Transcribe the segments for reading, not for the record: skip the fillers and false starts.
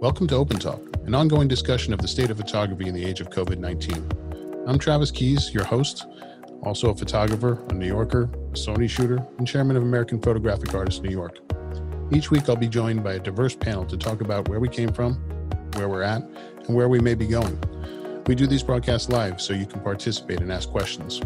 Welcome to Open Talk, an ongoing discussion of the state of photography in the age of COVID-19. I'm Travis Keys, your host, also a photographer, a New Yorker, a Sony shooter, and chairman of American Photographic Artists New York. Each week I'll be joined by a diverse panel to talk about where we came from, where we're at, and where we may be going. We do these broadcasts live so you can participate and ask questions.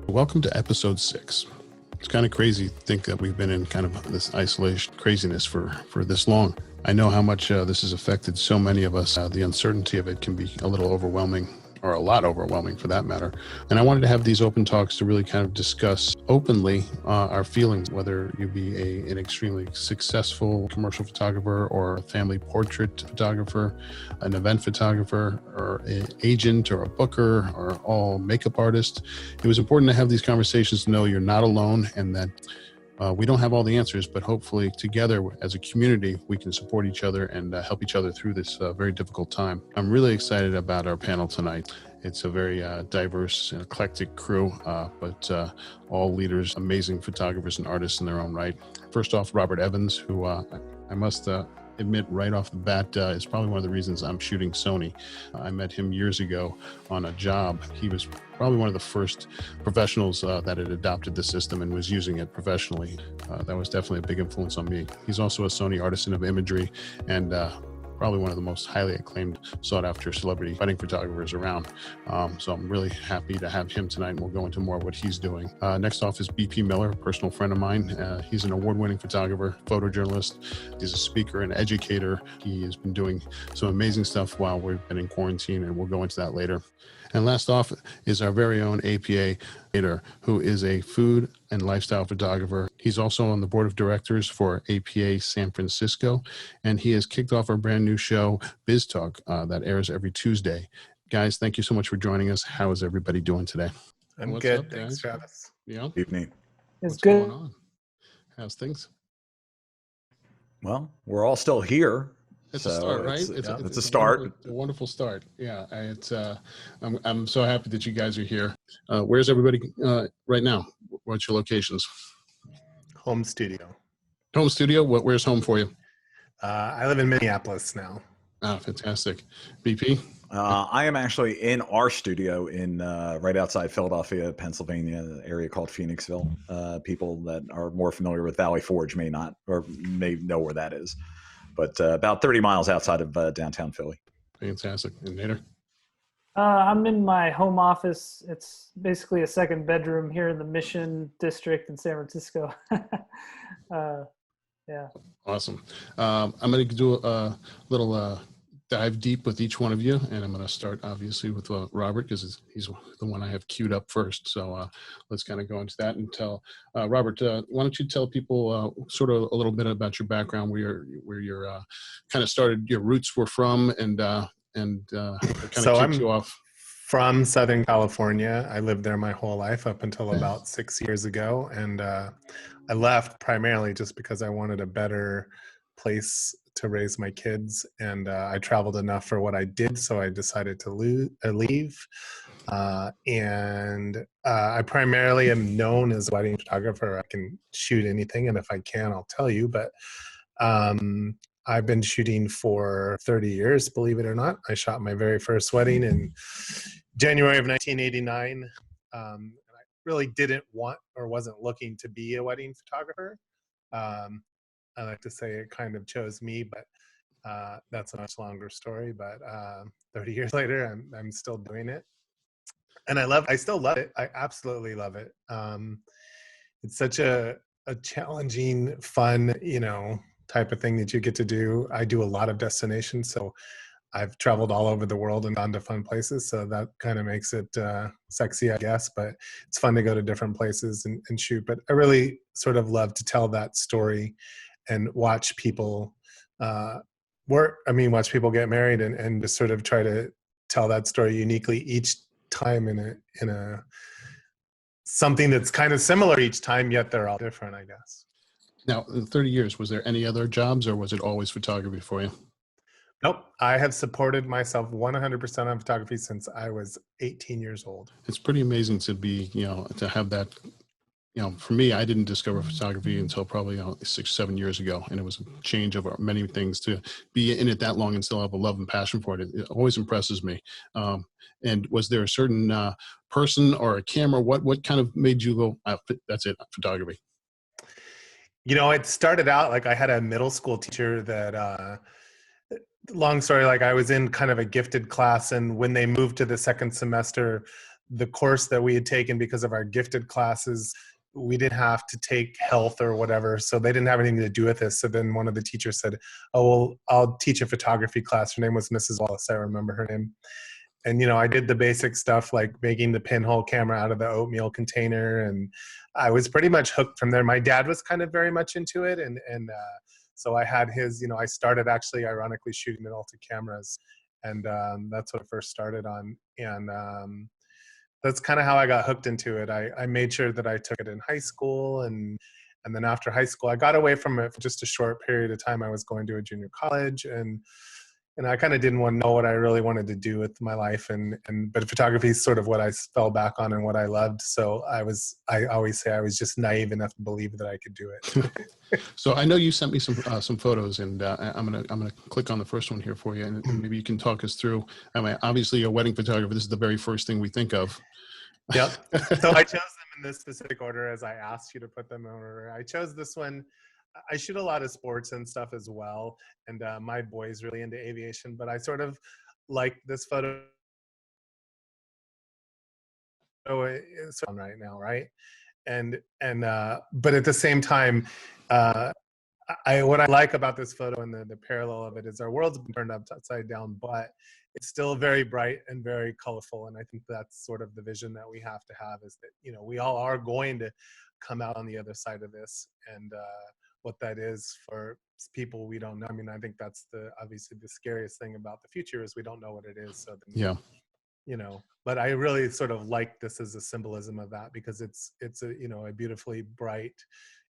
Welcome to episode 6. It's kind of crazy to think that we've been in kind of this isolation craziness for this long. I know how much this has affected so many of us. The uncertainty of it can be a little overwhelming, or a lot overwhelming for that matter. And I wanted to have these open talks to really kind of discuss openly our feelings, whether you be an extremely successful commercial photographer or a family portrait photographer, an event photographer, or an agent or a booker or all makeup artist. It was important to have these conversations to know you're not alone and that we don't have all the answers, but hopefully together as a community, we can support each other and help each other through this very difficult time. I'm really excited about our panel tonight. It's a very diverse and eclectic crew, but all leaders, amazing photographers and artists in their own right. First off, Robert Evans, who I must admit right off the bat is probably one of the reasons I'm shooting Sony. I met him years ago on a job. He was probably one of the first professionals that had adopted the system and was using it professionally. That was definitely a big influence on me. He's also a Sony artisan of imagery and probably one of the most highly acclaimed, sought after celebrity wedding photographers around. So I'm really happy to have him tonight, and we'll go into more of what he's doing. Next off is BP Miller, a personal friend of mine. He's an award-winning photographer, photojournalist. He's a speaker and educator. He has been doing some amazing stuff while we've been in quarantine, and we'll go into that later. And last off is our very own APA Nader, who is a food and lifestyle photographer. He's also on the board of directors for APA San Francisco, and he has kicked off our brand new show, Biz Talk, that airs every Tuesday. Guys, thank you so much for joining us. How is everybody doing today? I'm What's good. up, Thanks, Travis. Yeah. Evening. What's going on? How's things? Well, we're all still here. It's a start, right? It's a start. A wonderful start. Yeah, I'm so happy that you guys are here. Where's everybody right now? What's your locations? Home studio. Home studio. Where's home for you? I live in Minneapolis now. Ah, fantastic. BP? I am actually in our studio in right outside Philadelphia, Pennsylvania, an area called Phoenixville. People that are more familiar with Valley Forge may not, or may know where that is. But about 30 miles outside of downtown Philly. Fantastic. And Nader? I'm in my home office. It's basically a second bedroom here in the Mission District in San Francisco. Yeah. Awesome. I'm going to do a little dive deep with each one of you, and I'm going to start obviously with Robert because he's the one I have queued up first. So let's kind of go into that and tell Robert. Why don't you tell people sort of a little bit about your background, where your kind of started, your roots were from, and kind of kicked you off. From Southern California. I lived there my whole life up until about 6 years ago, and I left primarily just because I wanted a better place to raise my kids, and I traveled enough for what I did, so I decided to leave. And I primarily am known as a wedding photographer. I can shoot anything, and if I can, I'll tell you. But I've been shooting for 30 years, believe it or not. I shot my very first wedding in January of 1989. And I really didn't want or wasn't looking to be a wedding photographer. I like to say it kind of chose me, but that's a much longer story. But 30 years later, I'm still doing it, and I still love it. I absolutely love it. It's such a challenging, fun, type of thing that you get to do. I do a lot of destinations, so I've traveled all over the world and gone to fun places. So that kind of makes it sexy, I guess. But it's fun to go to different places and shoot. But I really sort of love to tell that story and watch people watch people get married and just sort of try to tell that story uniquely each time in a something that's kind of similar each time, yet they're all different, I guess. Now, in 30 years, was there any other jobs, or was it always photography for you? Nope. I have supported myself 100% on photography since I was 18 years old. It's pretty amazing to be, to have that, for me, I didn't discover photography until probably 6, 7 years ago. And it was a change of many things. To be in it that long and still have a love and passion for it, it always impresses me. And was there a certain person or a camera? What kind of made you go, that's it, photography? It started out like I had a middle school teacher that, long story, like I was in kind of a gifted class, and when they moved to the second semester, the course that we had taken because of our gifted classes, we didn't have to take health or whatever, so they didn't have anything to do with this. So then one of the teachers said, oh, well, I'll teach a photography class. Her name was Mrs. Wallace. I remember her name. And, I did the basic stuff like making the pinhole camera out of the oatmeal container. And I was pretty much hooked from there. My dad was kind of very much into it. And so I had his, I started actually ironically shooting with Alta cameras. And that's what I first started on. And that's kind of how I got hooked into it. I made sure that I took it in high school. And then after high school, I got away from it for just a short period of time. I was going to a junior college, and I kind of didn't want to know what I really wanted to do with my life. But photography is sort of what I fell back on and what I loved. So I always say I was just naive enough to believe that I could do it. So I know you sent me some photos, and I'm gonna click on the first one here for you, and maybe you can talk us through. I mean, obviously, a wedding photographer. This is the very first thing we think of. Yep. So I chose them in this specific order as I asked you to put them in order. I chose this one. I shoot a lot of sports and stuff as well, and my boy's really into aviation, but I sort of like this photo. It's on right now, right? And but at the same time, what I like about this photo and the parallel of it is our world's been turned upside down, but it's still very bright and very colorful. And I think that's sort of the vision that we have to have, is that, we all are going to come out on the other side of this. And what that is for people we don't know. I mean, I think that's obviously the scariest thing about the future is we don't know what it is. So then, Yeah. But I really sort of like this as a symbolism of that, because it's a, a beautifully bright,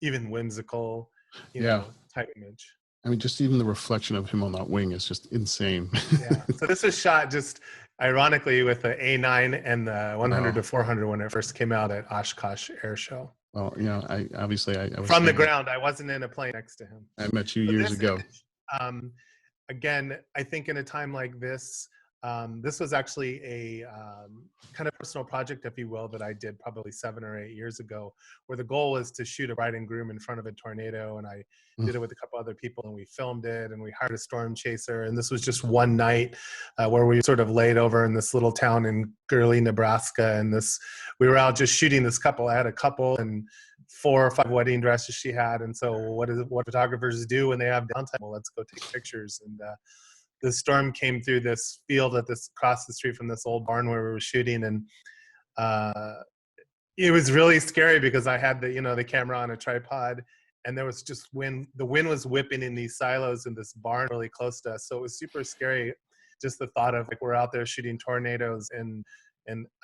even whimsical, type image. I mean, just even the reflection of him on that wing is just insane. Yeah. So this was shot just ironically with the A9 and the 100 to 400 when it first came out at Oshkosh Air Show. Well, I was from the ground. I wasn't in a plane next to him. I met you years ago. Image, again, I think in a time like this, this was actually a kind of personal project, if you will, that I did probably 7 or 8 years ago, where the goal was to shoot a bride and groom in front of a tornado. And I did it with a couple other people, and we filmed it, and we hired a storm chaser. And this was just one night where we sort of laid over in this little town in Gurley, Nebraska. And we were out just shooting this couple. I had a couple and 4 or 5 wedding dresses she had. And so what photographers do when they have downtime? Well, let's go take pictures. And the storm came through this field across the street from this old barn where we were shooting, and it was really scary because I had the camera on a tripod, and there was just wind. The wind was whipping in these silos in this barn really close to us, so it was super scary. Just the thought of we're out there shooting tornadoes, and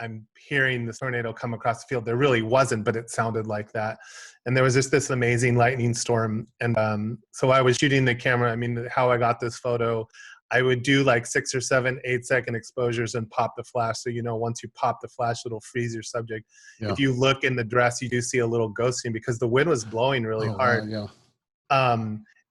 I'm hearing this tornado come across the field. There really wasn't, but it sounded like that. And there was just this amazing lightning storm, and so I was shooting the camera. I mean, how I got this photo, I would do like 6 or 7 8-second exposures and pop the flash. So, once you pop the flash, it'll freeze your subject. Yeah. If you look in the dress, you do see a little ghosting because the wind was blowing really hard. Wow, yeah.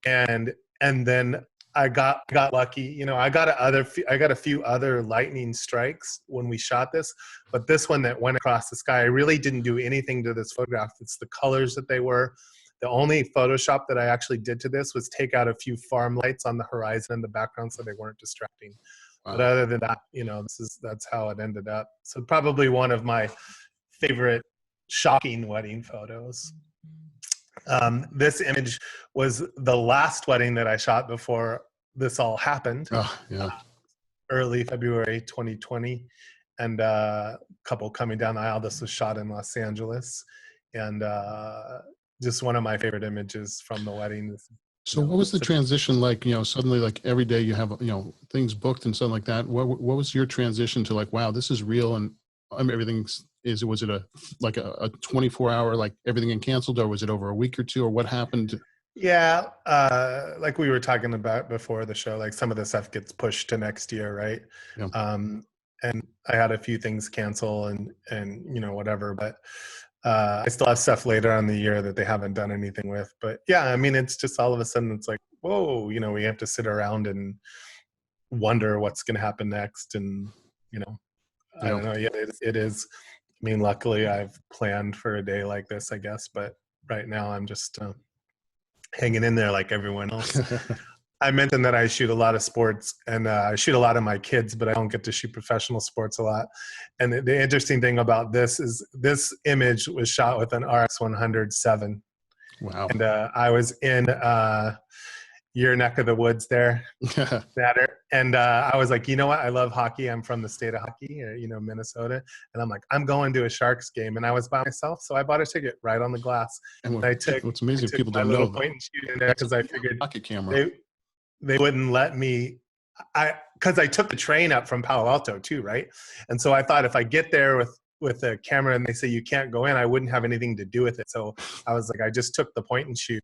And then I got lucky. I got a few other lightning strikes when we shot this, but this one that went across the sky, I really didn't do anything to this photograph. It's the colors that they were. The only Photoshop that I actually did to this was take out a few farm lights on the horizon in the background so they weren't distracting. Wow. But other than that, that's how it ended up. So probably one of my favorite shocking wedding photos. This image was the last wedding that I shot before this all happened. Oh, yeah. Early February 2020. And a couple coming down the aisle. This was shot in Los Angeles. And just one of my favorite images from the wedding. So what was the transition like, suddenly like every day you have, things booked and something like that. What was your transition to like, wow, this is real and was it a 24-hour, like everything and canceled, or was it over a week or two, or what happened? Yeah. Like we were talking about before the show, like some of the stuff gets pushed to next year. Right. Yeah. And I had a few things cancel and whatever, but I still have stuff later on in the year that they haven't done anything with. But yeah, I mean, it's just all of a sudden it's like, whoa, you know, we have to sit around and wonder what's going to happen next. And, you know, I don't know. Yeah, it is. I mean, luckily I've planned for a day like this, I guess. But right now I'm just hanging in there like everyone else. I mentioned that I shoot a lot of sports, and I shoot a lot of my kids, but I don't get to shoot professional sports a lot. And the interesting thing about this is this image was shot with an RX-100 Wow. and I was in your neck of the woods there, Nader. And I was like, you know what? I love hockey. I'm from the state of hockey, you know, Minnesota. And I'm like, I'm going to a Sharks game. And I was by myself, so I bought a ticket right on the glass. And I took, what's amazing, people my don't little know point and shoot in there because I figured pocket camera. they wouldn't let me. Because I took the train up from Palo Alto too, right? And so I thought if I get there with a camera and they say you can't go in, I wouldn't have anything to do with it. So I was like, I just took the point and shoot.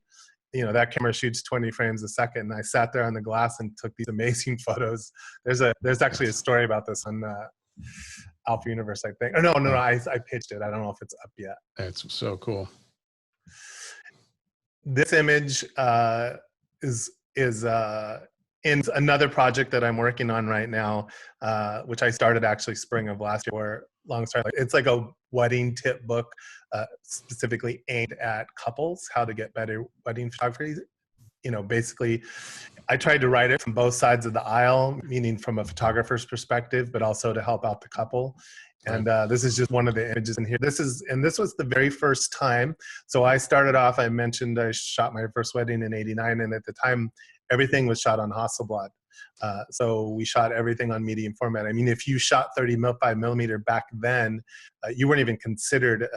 You know, that camera shoots 20 frames a second, and I sat there on the glass and took these amazing photos. There's actually a story about this on Alpha Universe, I think. No, I pitched it. I don't know if it's up yet. That's so cool. This image is in another project that I'm working on right now, which I started actually spring of last year. Long story, it's like a wedding tip book, specifically aimed at couples, how to get better wedding photography. You know, basically, I tried to write it from both sides of the aisle, meaning from a photographer's perspective, but also to help out the couple. And this is just one of the images in here. This was the very first time. So I started off, I mentioned I shot my first wedding in '89, and at the time, everything was shot on Hasselblad. So we shot everything on medium format. I mean, if you shot 35 millimeter back then, you weren't even considered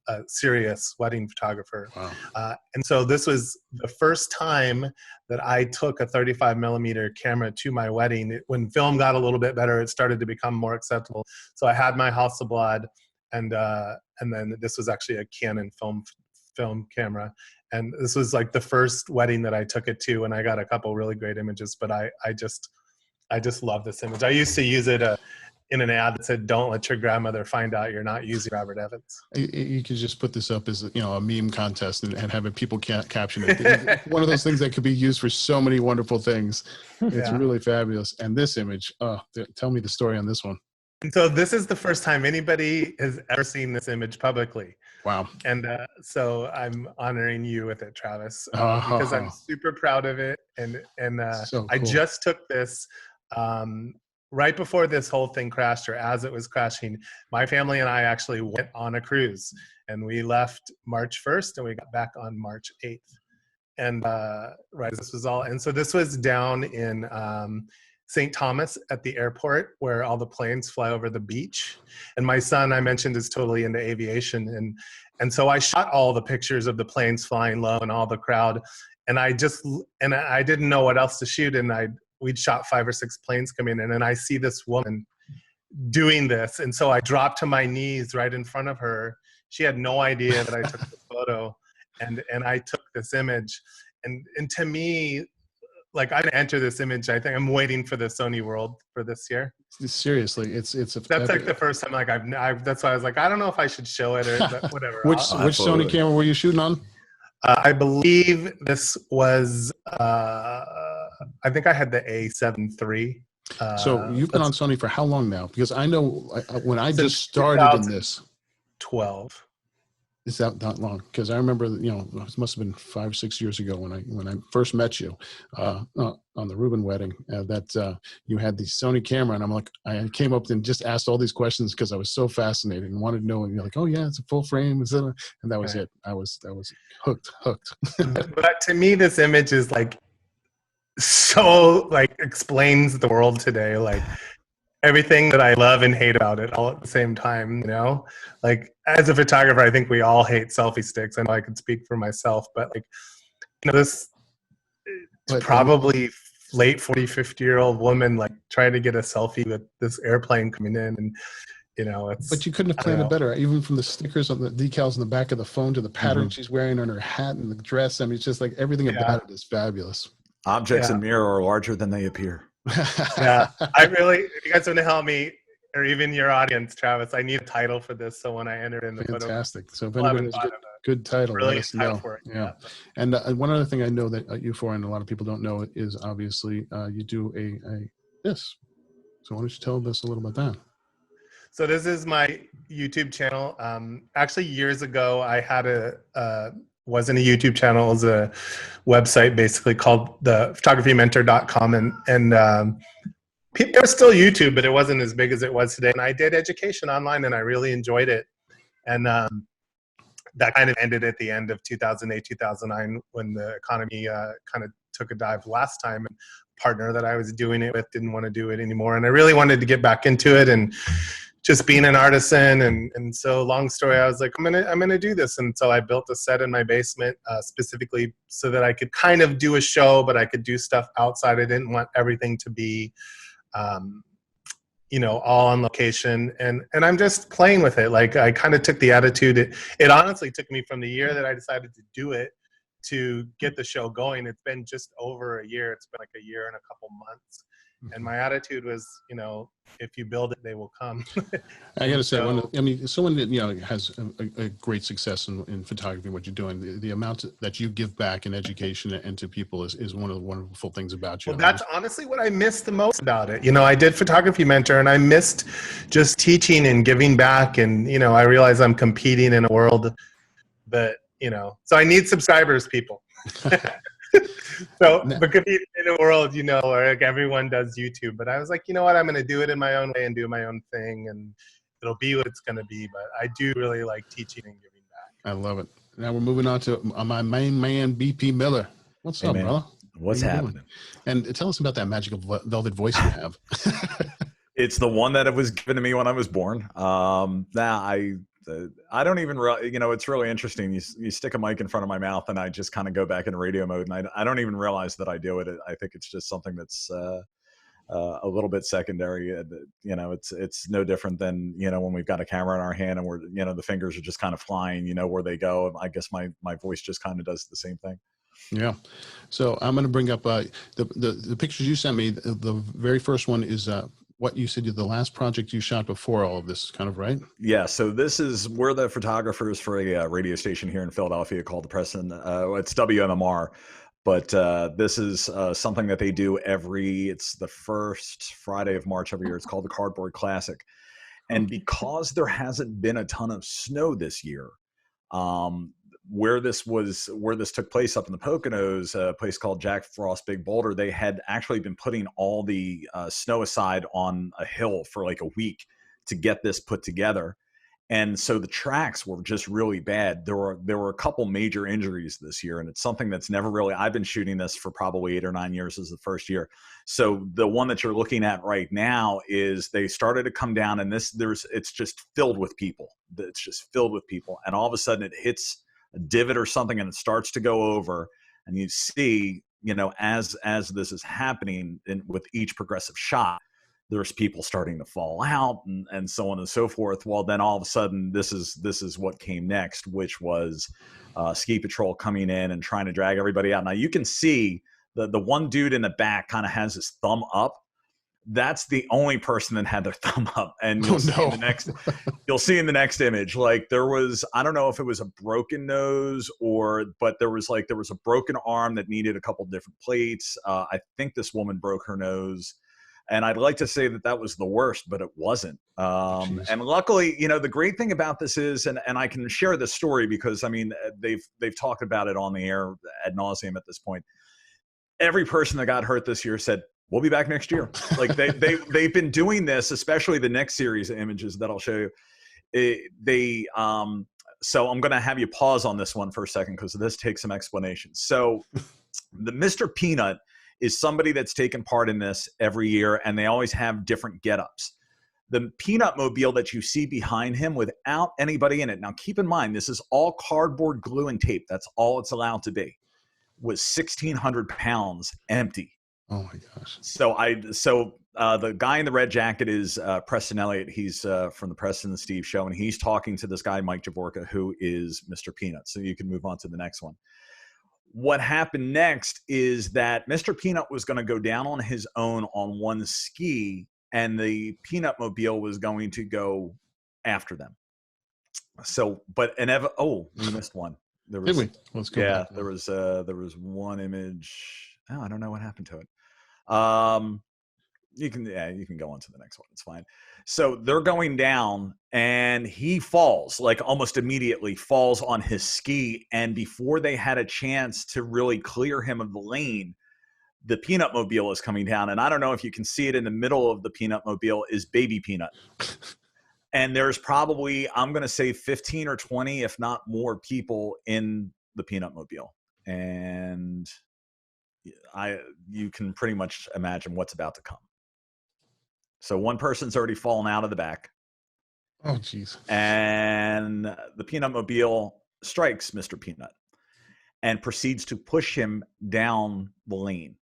a serious wedding photographer. Wow. And so this was the first time that I took a 35 millimeter camera to my wedding. When film got a little bit better, it started to become more acceptable. So I had my Hasselblad, and then this was actually a Canon film camera. And this was like the first wedding that I took it to, and I got a couple really great images. But I just love this image. I used to use it in an ad that said, "Don't let your grandmother find out you're not using Robert Evans." You could just put this up as a meme contest and have people caption it. One of those things that could be used for so many wonderful things. It's really fabulous. And this image, tell me the story on this one. And so this is the first time anybody has ever seen this image publicly. Wow. And so I'm honoring you with it, Travis, because I'm super proud of it. And so cool. I just took this right before this whole thing crashed, or as it was crashing. My family and I actually went on a cruise, and we left March 1st and we got back on March 8th. And this was all. And so this was down in St. Thomas at the airport, where all the planes fly over the beach. And my son, I mentioned, is totally into aviation. And so I shot all the pictures of the planes flying low and all the crowd. And I didn't know what else to shoot. And we'd shot 5 or 6 planes coming in, and I see this woman doing this. And so I dropped to my knees right in front of her. She had no idea that I took the photo, and I took this image. And to me, like, I didn't enter this image. I think I'm waiting for the Sony World for this year. Seriously, it's that's like the first time. Like that's why I was like, I don't know if I should show it or whatever. Which Sony camera were you shooting on? I believe this was. I think I had the A7 III. So you've been on Sony for how long now? Because I know when I just started in this. 12. Is that not long? Because I remember, it must have been 5 or 6 years ago when I first met you on the Rubin wedding, that you had the Sony camera, and I'm like, I came up and just asked all these questions because I was so fascinated and wanted to know. And you're like, oh yeah, it's a full frame, and that was it. I was hooked. But to me, this image is like so explains the world today, like everything that I love and hate about it all at the same time, like as a photographer, I think we all hate selfie sticks. I know I could speak for myself, but this probably late 40, 50-year-old woman, like trying to get a selfie with this airplane coming in, and it's. But you couldn't have planned it better, even from the stickers on the decals on the back of the phone to the pattern she's wearing on her hat and the dress. I mean, it's just like everything about it is fabulous. Objects in mirror are larger than they appear. Yeah, if you guys want to help me, or even your audience, Travis. I need a title for this, so when I enter in the photo, Fantastic. So if I anybody haven't has thought a of a good title, let brilliant us title know. for it. Yeah. But And one other thing I know that you for, and a lot of people don't know, is obviously you do this. So why don't you tell us a little about that? so this is my YouTube channel. Actually, years ago, I had wasn't a YouTube channel. It was a website basically called the photographymentor.com. It was still YouTube, but it wasn't as big as it was today. And I did education online, and I really enjoyed it. And that kind of ended at the end of 2008, 2009, when the economy kind of took a dive last time. And partner that I was doing it with didn't want to do it anymore. And I really wanted to get back into it and just being an artisan. And so long story, I was like, I'm gonna do this. And so I built a set in my basement specifically so that I could kind of do a show, but I could do stuff outside. I didn't want everything to be all on location, and I'm just playing with it. Like, I kind of took the attitude. It honestly took me from the year that I decided to do it to get the show going. It's been just over a year. It's been like a year and a couple months. And my attitude was, if you build it, they will come. I got to say, so, someone that has a great success in photography, what you're doing, the amount that you give back in education and to people is one of the wonderful things about you. well, that's honestly what I missed the most about it. I did Photography Mentor, and I missed just teaching and giving back. And I realize I'm competing in a world that so I need subscribers, people. So, but competing in a world, where like everyone does YouTube, but I was like, you know what, I'm going to do it in my own way and do my own thing, and it'll be what it's going to be. But I do really like teaching and giving back. I love it. Now we're moving on to my main man, BP Miller. What's up, brother? What's happening? Doing? And tell us about that magical velvet voice you have. It's the one that was given to me when I was born. I don't even it's really interesting. You stick a mic in front of my mouth and I just kind of go back into radio mode, and I don't even realize that I do it. I think it's just something that's a little bit secondary. It's no different than, when we've got a camera in our hand and we're, the fingers are just kind of flying, where they go. I guess my voice just kind of does the same thing. Yeah. So I'm going to bring up the pictures you sent me. The very first one is what you said the last project you shot before all of this, kind of, right? Yeah. So we're the photographers for a radio station here in Philadelphia called the Preston. It's WMMR, but this is something that they do it's the first Friday of March every year. It's called the Cardboard Classic. And because there hasn't been a ton of snow this year, where this took place up in the Poconos, a place called Jack Frost Big Boulder, they had actually been putting all the snow aside on a hill for like a week to get this put together. And so the tracks were just really bad. There were a couple major injuries this year, and it's something that's never really, I've been shooting this for probably 8 or 9 years as the first year. So the one that you're looking at right now is they started to come down, and it's just filled with people. It's just filled with people. And all of a sudden it hits a divot or something and it starts to go over, and you see, as this is happening with each progressive shot, there's people starting to fall out and so on and so forth. Well, then all of a sudden this is what came next, which was ski patrol coming in and trying to drag everybody out. Now you can see the one dude in the back kind of has his thumb up. That's the only person that had their thumb up. And you'll see in the next image, like there was, I don't know if it was a broken nose but there was a broken arm that needed a couple different plates. I think this woman broke her nose. And I'd like to say that was the worst, but it wasn't. And luckily, the great thing about this is, and I can share this story because, they've talked about it on the air ad nauseum at this point. Every person that got hurt this year said, we'll be back next year. Like they've been doing this, especially the next series of images that I'll show you. So I'm going to have you pause on this one for a second because this takes some explanation. So the Mr. Peanut is somebody that's taken part in this every year, and they always have different get-ups. The Peanut Mobile that you see behind him without anybody in it, now keep in mind, this is all cardboard, glue, and tape. That's all it's allowed to be, was 1,600 pounds empty. Oh my gosh. So the guy in the red jacket is Preston Elliott. He's from the Preston and Steve show, and he's talking to this guy, Mike Javorka, who is Mr. Peanut. So you can move on to the next one. What happened next is that Mr. Peanut was going to go down on his own on one ski and the peanut mobile was going to go after them. So, but we missed one. There was, Did we? Let's go yeah, back. there was one image. Oh, I don't know what happened to it. You can go on to the next one. It's fine. So they're going down, and he falls, like almost immediately falls on his ski. And before they had a chance to really clear him of the lane, the peanut mobile is coming down. And I don't know if you can see it, in the middle of the peanut mobile is Baby Peanut. And there's probably, I'm going to say 15 or 20, if not more, people in the peanut mobile. And you can pretty much imagine what's about to come. So one person's already fallen out of the back. Oh, geez. And the peanut mobile strikes Mr. Peanut and proceeds to push him down the lane.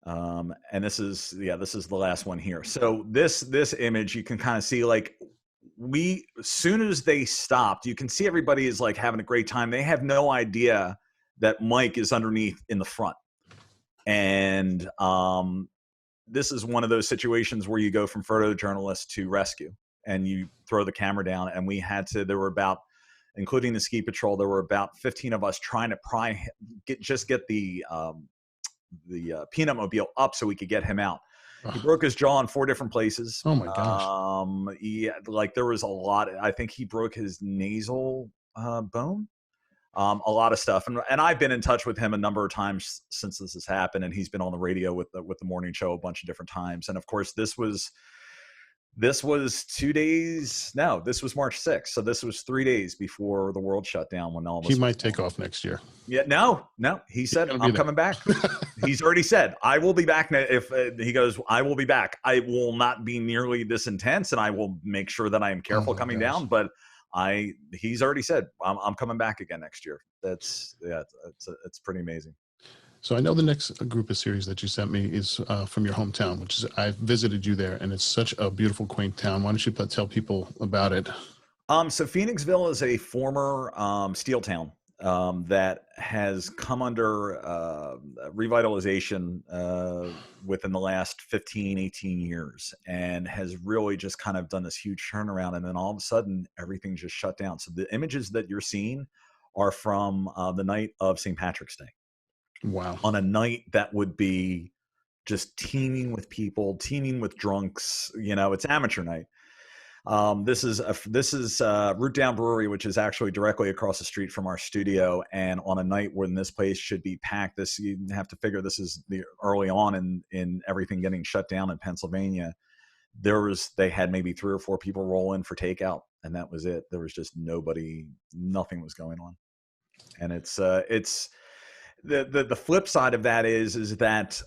And this is the last one here. So this image, you can kind of see, like, as soon as they stopped, you can see everybody is like having a great time. They have no idea that Mike is underneath in the front. And this is one of those situations where you go from photojournalist to rescue, and you throw the camera down. And there were about, including the ski patrol, there were about 15 of us trying to get the peanut mobile up so we could get him out. He broke his jaw in 4 different places. Oh my gosh. There was a lot. I think he broke his nasal bone. A lot of stuff, and I've been in touch with him a number of times since this has happened, and he's been on the radio with the morning show a bunch of different times. And of course, this was 2 days. No, this was March 6th, so this was 3 days before the world shut down. When all of us, he might take off next year. Yeah, no. He said, "I'm coming back." He's already said, "I will be back." If he goes, "I will be back. I will not be nearly this intense, and I will make sure that I am careful coming down." But he's already said, I'm coming back again next year. It's pretty amazing. So I know the next group of series that you sent me is from your hometown, which is, I've visited you there, and it's such a beautiful, quaint town. Why don't you tell people about it? So Phoenixville is a former steel town that has come under revitalization within the last 15, 18 years, and has really just kind of done this huge turnaround. And then all of a sudden, everything just shut down. So the images that you're seeing are from the night of St. Patrick's Day. Wow. On a night that would be just teeming with people, teeming with drunks. It's amateur night. This is Root Down Brewery, which is actually directly across the street from our studio. And on a night when this place should be packed, you have to figure this is the early on in everything getting shut down in Pennsylvania. They had maybe 3 or 4 people roll in for takeout, and that was it. There was just nothing was going on. And it's the flip side of that is that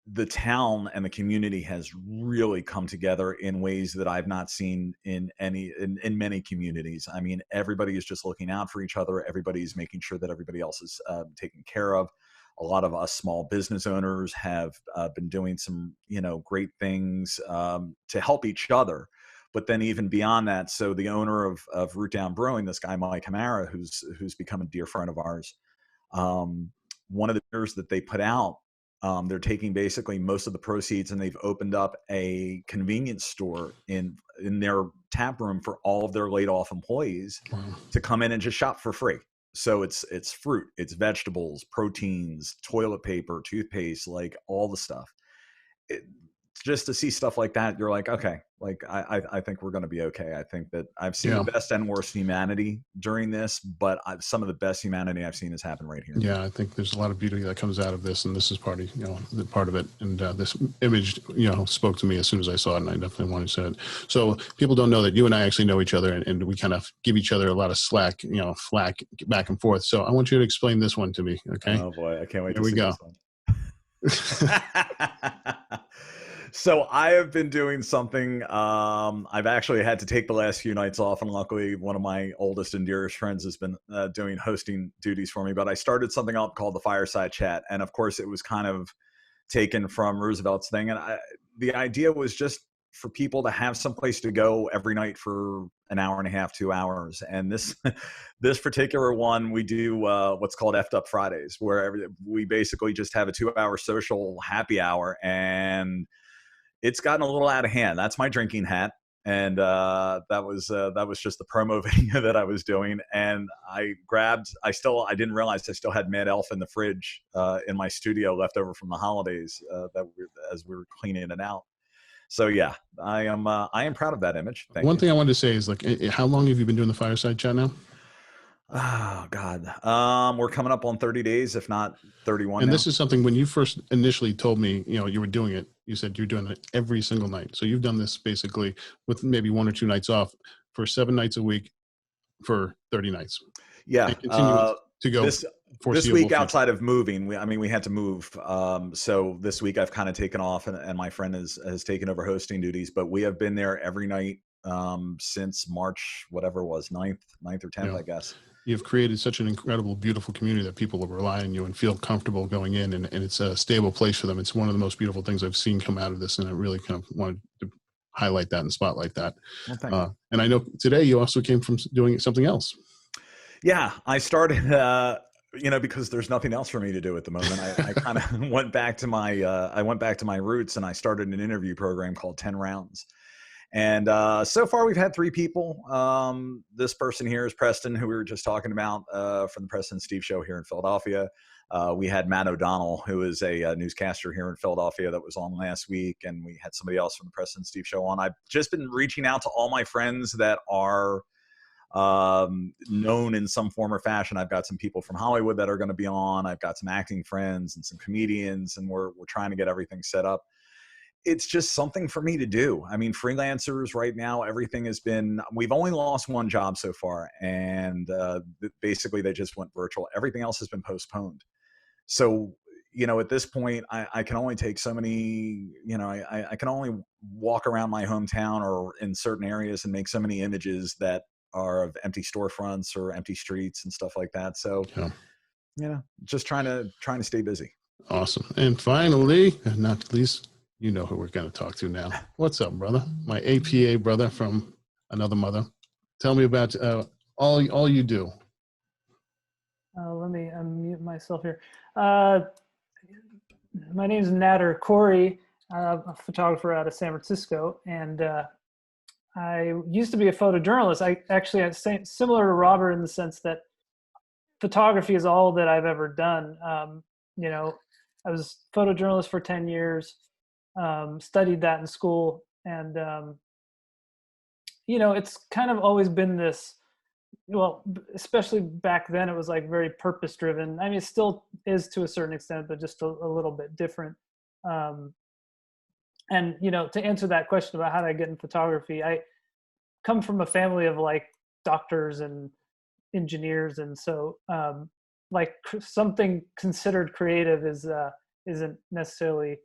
the town and the community has really come together in ways that I've not seen in many communities. I mean, everybody is just looking out for each other. Everybody's making sure that everybody else is taken care of. A lot of us small business owners have been doing some, great things to help each other. But then even beyond that, so the owner of Root Down Brewing, this guy, Mike Hamara, who's become a dear friend of ours, one of the beers that they put out, they're taking basically most of the proceeds, and they've opened up a convenience store in their tap room for all of their laid off employees to come in and just shop for free. So it's fruit, it's vegetables, proteins, toilet paper, toothpaste, like all the stuff. Just to see stuff like that, you're like, okay, like I think we're going to be okay. I think that I've seen the best and worst humanity during this, but some of the best humanity I've seen has happened right here. Yeah, I think there's a lot of beauty that comes out of this, and this is part of it. And this image, spoke to me as soon as I saw it, and I definitely wanted to say it. So people don't know that you and I actually know each other, and we kind of give each other a lot of flack back and forth. So I want you to explain this one to me, okay? Oh boy, I can't wait. Here we go. This one. So I have been doing something. I've actually had to take the last few nights off, and luckily one of my oldest and dearest friends has been doing hosting duties for me. But I started something up called the Fireside Chat, and of course it was kind of taken from Roosevelt's thing. And the idea was just for people to have some place to go every night for an hour and a half, 2 hours. And this particular one, we do what's called Effed Up Fridays, where we basically just have a 2-hour social happy hour, and it's gotten a little out of hand. That's my drinking hat. And that was just the promo video that I was doing. And I didn't realize I still had Mad Elf in the fridge in my studio left over from the holidays as we were cleaning it out. So yeah, I am proud of that image. Thank One you. thing I wanted to say is, like, how long have you been doing the Fireside Chat now? Oh God. We're coming up on 30 days, if not 31 And now. this is something, when you first initially told me, you were doing it, you said you're doing it every single night. So you've done this basically with maybe 1 or 2 nights off for 7 nights a week for 30 nights. Yeah. And continue to go this week, outside of moving, we had to move. So this week I've kind of taken off, and my friend has taken over hosting duties, but we have been there every night since March, whatever it was, 9th or 10th, I guess. You've created such an incredible, beautiful community that people will rely on you and feel comfortable going in, and it's a stable place for them. It's one of the most beautiful things I've seen come out of this, and I really kind of wanted to highlight that and spotlight that. Well, thank you. And I know today you also came from doing something else. Yeah, I started, because there's nothing else for me to do at the moment. I kind of went back to my roots, and I started an interview program called 10 Rounds. And so far, we've had 3 people. This person here is Preston, who we were just talking about from the Preston Steve Show here in Philadelphia. We had Matt O'Donnell, who is a newscaster here in Philadelphia that was on last week. And we had somebody else from the Preston Steve Show on. I've just been reaching out to all my friends that are known in some form or fashion. I've got some people from Hollywood that are going to be on. I've got some acting friends and some comedians, and we're trying to get everything set up. It's just something for me to do. I mean, freelancers right now, we've only lost 1 job so far, and basically they just went virtual. Everything else has been postponed. So, at this point, I can only take so many, I can only walk around my hometown or in certain areas and make so many images that are of empty storefronts or empty streets and stuff like that. So, just trying to stay busy. Awesome. And finally, and not least, you know who we're going to talk to now. What's up, brother? My APA brother from another mother. Tell me about all you do. Let me unmute myself here. My name is Nader Kori. I'm a photographer out of San Francisco, and I used to be a photojournalist. I actually, similar to Robert in the sense that photography is all that I've ever done. I was a photojournalist for 10 years. Studied that in school, and it's kind of always been this, especially back then, it was like very purpose driven. I mean, it still is to a certain extent, but just a little bit different. And to answer that question about how did I get in photography, I come from a family of like doctors and engineers, and so something considered creative isn't necessarily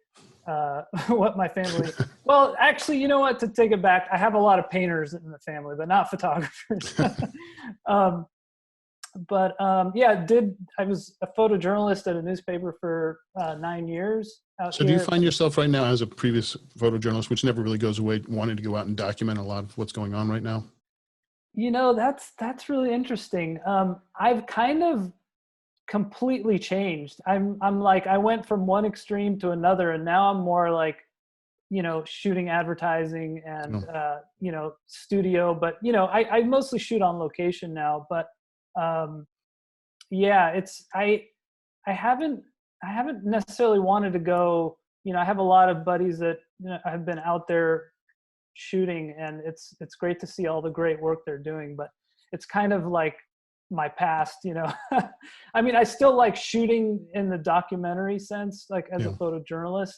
what my family. Well, actually, you know what? To take it back, I have a lot of painters in the family, but not photographers. I was a photojournalist at a newspaper for 9 years. So do you find yourself right now, as a previous photojournalist, which never really goes away, wanting to go out and document a lot of what's going on right now? That's really interesting. I've kind of completely changed. I'm like, I went from one extreme to another, and now I'm more like, shooting advertising and studio, but I mostly shoot on location now. But I haven't necessarily wanted to go. I have a lot of buddies that have been out there shooting, and it's great to see all the great work they're doing, but it's kind of like my past. I mean, I still like shooting in the documentary sense, like as a photojournalist,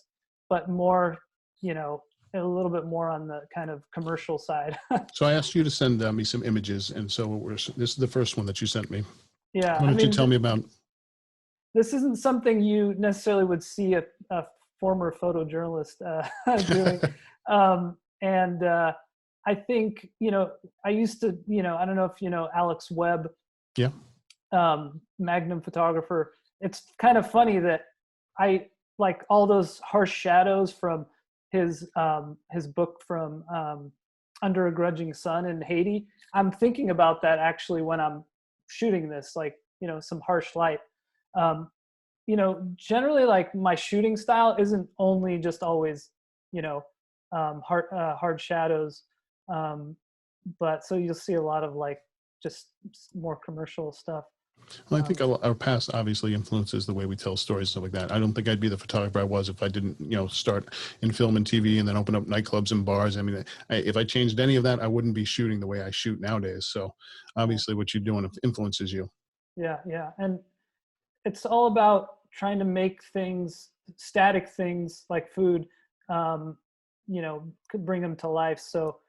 but more, a little bit more on the kind of commercial side. So I asked you to send me some images, and so this is the first one that you sent me. Yeah. Why don't you tell me about? This isn't something you necessarily would see a former photojournalist doing. I think, I used to, I don't know if Alex Webb, Magnum photographer. It's kind of funny that I like all those harsh shadows from his book from Under a Grudging Sun in Haiti. I'm thinking about that actually when I'm shooting this, like, some harsh light. Generally, like, my shooting style isn't only just always, hard shadows. But so you'll see a lot of like just more commercial stuff. Well, I think our past obviously influences the way we tell stories, stuff like that. I don't think I'd be the photographer I was if I didn't, start in film and TV and then open up nightclubs and bars. I mean, if I changed any of that, I wouldn't be shooting the way I shoot nowadays. So obviously what you're doing influences you. Yeah. And it's all about trying to make static things like food, could bring them to life. So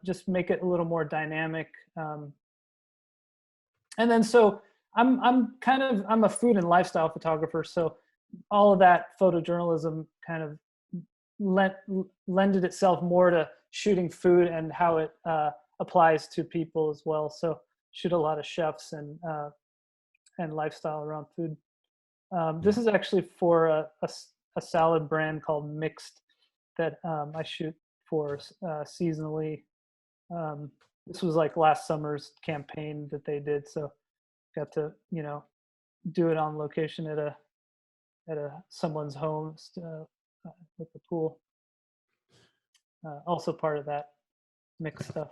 just make it a little more dynamic. And then so I'm a food and lifestyle photographer. So all of that photojournalism kind of lended itself more to shooting food and how it applies to people as well. So shoot a lot of chefs and lifestyle around food. This is actually for a salad brand called Mixed that I shoot for seasonally. This was like last summer's campaign that they did, so got to do it on location at someone's home with the pool. Also part of that Mixed stuff.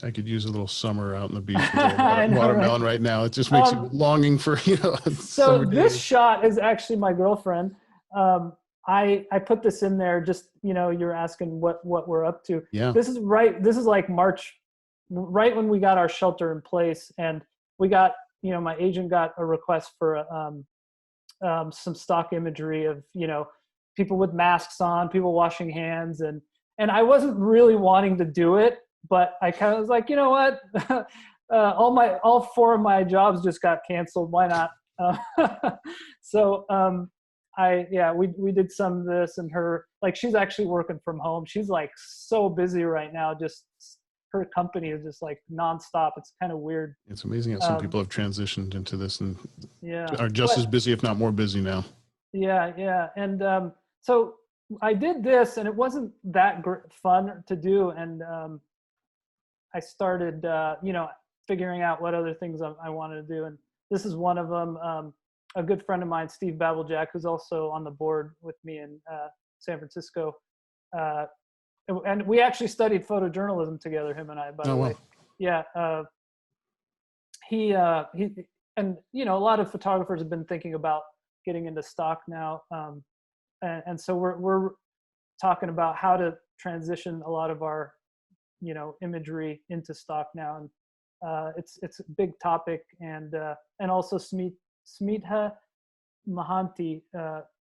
I could use a little summer out on the beach with a little watermelon right now. It just makes you longing for So this shot is actually my girlfriend. I put this in there just you're asking what we're up to. Yeah. This is like March, right when we got our shelter in place, and we got my agent got a request for some stock imagery of people with masks on, people washing hands, and I wasn't really wanting to do it, but I kind of was like, what? All 4 of my jobs just got canceled. Why not? So we did some of this, and her, like, she's actually working from home. She's like so busy right now. Just her company is just like nonstop. It's kind of weird. It's amazing how some people have transitioned into this and are just as busy, if not more busy now. Yeah. And so I did this, and it wasn't that fun to do. And I started, figuring out what other things I wanted to do. And this is one of them. A good friend of mine, Steve Babeljack, who's also on the board with me in San Francisco. And we actually studied photojournalism together, him and I, by the way. Wow. Yeah. He and, a lot of photographers have been thinking about getting into stock now. And so we're talking about how to transition a lot of our, imagery into stock now. And it's a big topic. And also Smitha Mahanti,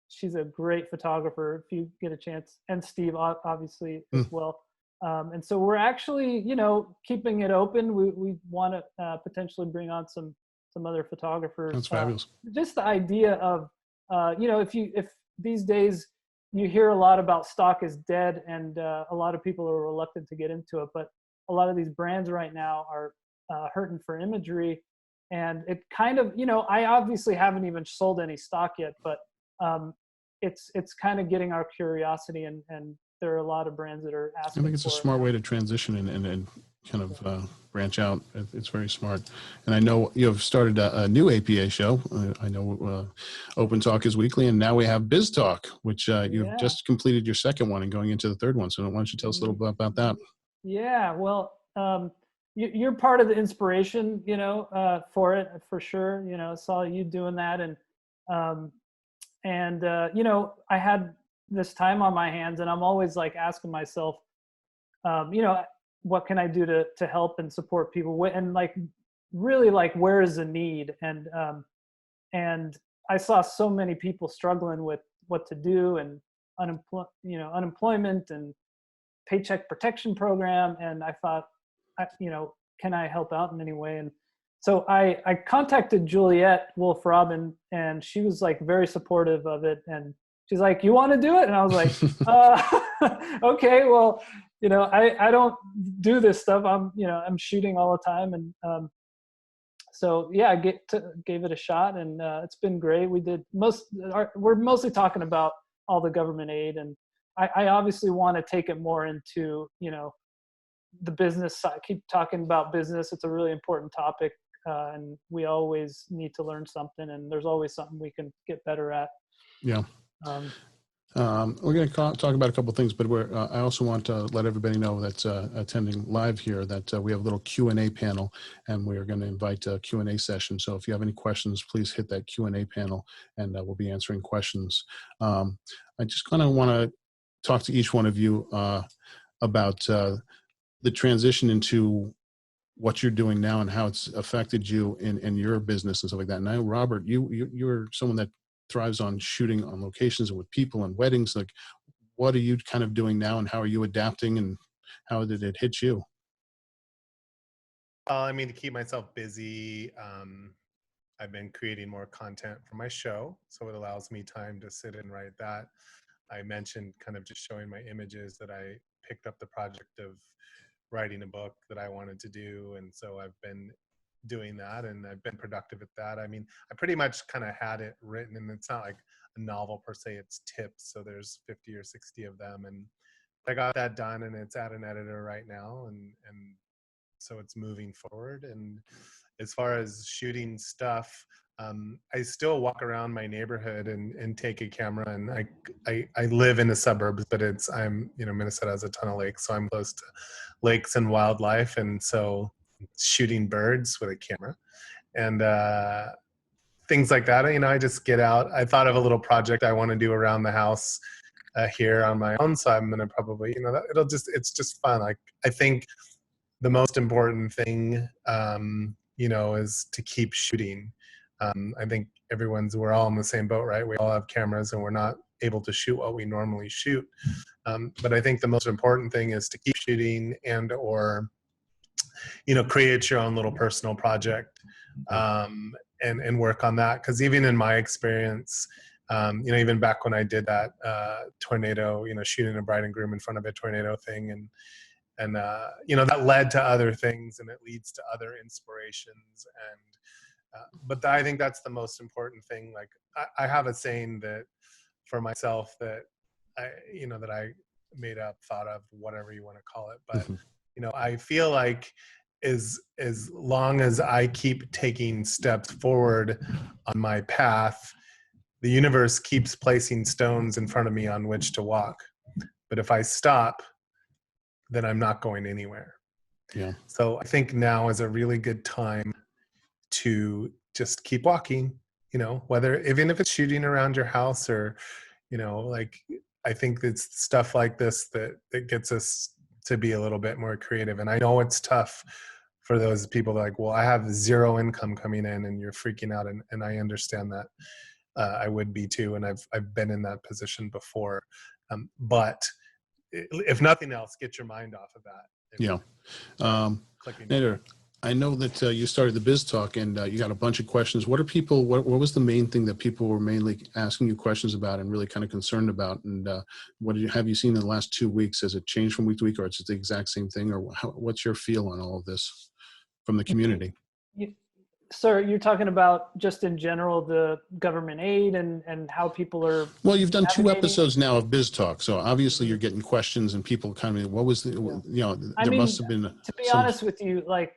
she's a great photographer if you get a chance, and Steve obviously as well. And so we're actually, keeping it open. We want to potentially bring on some other photographers. That's fabulous. Just the idea of, if these days you hear a lot about stock is dead, and a lot of people are reluctant to get into it, but a lot of these brands right now are hurting for imagery. And it kind of, I obviously haven't even sold any stock yet, but it's kind of getting our curiosity, and there are a lot of brands that are asking. I think it's a smart way to transition and kind of branch out. It's very smart. And I know you have started a new APA show. I know Open Talk is weekly, and now we have Biz Talk, which you've just completed your second one and going into the third one. So why don't you tell us a little bit about that? Yeah, well, you're part of the inspiration, for it, for sure. Saw you doing that, and I had this time on my hands, and I'm always like asking myself, what can I do to help and support people, and like really like where is the need, and I saw so many people struggling with what to do, and unemployment and paycheck protection program, and I thought, can I help out in any way? And so I contacted Juliette Wolf-Robin, and she was like very supportive of it. And she's like, "You want to do it?" And I was like, "Okay, well, I don't do this stuff. I'm shooting all the time." And so yeah, I gave it a shot, and it's been great. We're mostly talking about all the government aid, and I obviously want to take it more into, the business side. Keep talking about business. It's a really important topic, and we always need to learn something, and there's always something we can get better at. Yeah. We're going to talk about a couple of things, but I also want to let everybody know that's attending live here that we have a little Q&A panel, and we're going to invite a Q&A session. So if you have any questions, please hit that Q&A panel, and we'll be answering questions. I just kind of want to talk to each one of you about the transition into what you're doing now and how it's affected you in your business and stuff like that. And I know, Robert, you're someone that thrives on shooting on locations and with people and weddings. Like, what are you kind of doing now, and how are you adapting, and how did it hit you? I mean, to keep myself busy, I've been creating more content for my show, so it allows me time to sit and write that. I mentioned kind of just showing my images that I picked up the project of writing a book that I wanted to do, and so I've been doing that, and I've been productive at that. I mean, I pretty much kind of had it written, and it's not like a novel per se, it's tips, so there's 50 or 60 of them, and I got that done, and it's at an editor right now, and so it's moving forward. And as far as shooting stuff, I still walk around my neighborhood and take a camera, and I live in the suburbs, but Minnesota has a ton of lakes, so I'm close to lakes and wildlife, and so shooting birds with a camera and things like that. I just get out. I thought of a little project I want to do around the house here on my own, so I'm gonna probably, it's just fun. Like, I think the most important thing, is to keep shooting. I think we're all in the same boat, right? We all have cameras and we're not able to shoot what we normally shoot. But I think the most important thing is to keep shooting or create your own little personal project, and work on that. Because even in my experience, even back when I did that tornado, shooting a bride and groom in front of a tornado thing, and that led to other things, and it leads to other inspirations. But I think that's the most important thing. Like, I have a saying that for myself that I made up, thought of, whatever you want to call it. But I feel like as long as I keep taking steps forward on my path, the universe keeps placing stones in front of me on which to walk. But if I stop, then I'm not going anywhere. Yeah. So I think now is a really good time to just keep walking, even if it's shooting around your house, or, I think it's stuff like this that gets us to be a little bit more creative. And I know it's tough for those people that well, I have zero income coming in, and you're freaking out. And I understand that. I would be too. And I've been in that position before. But if nothing else, get your mind off of that. Yeah. Nader, I know that you started the Biz Talk, and you got a bunch of questions. What was the main thing that people were mainly asking you questions about and really kind of concerned about? And have you seen in the last 2 weeks? Has it changed from week to week, or it's the exact same thing? Or what's your feel on all of this from the community? Sir, you're talking about just in general the government aid and how people are. Well, you've done 2 episodes now of Biz Talk, so obviously you're getting questions and people kind of, what was the, must have been. To be honest with you, like,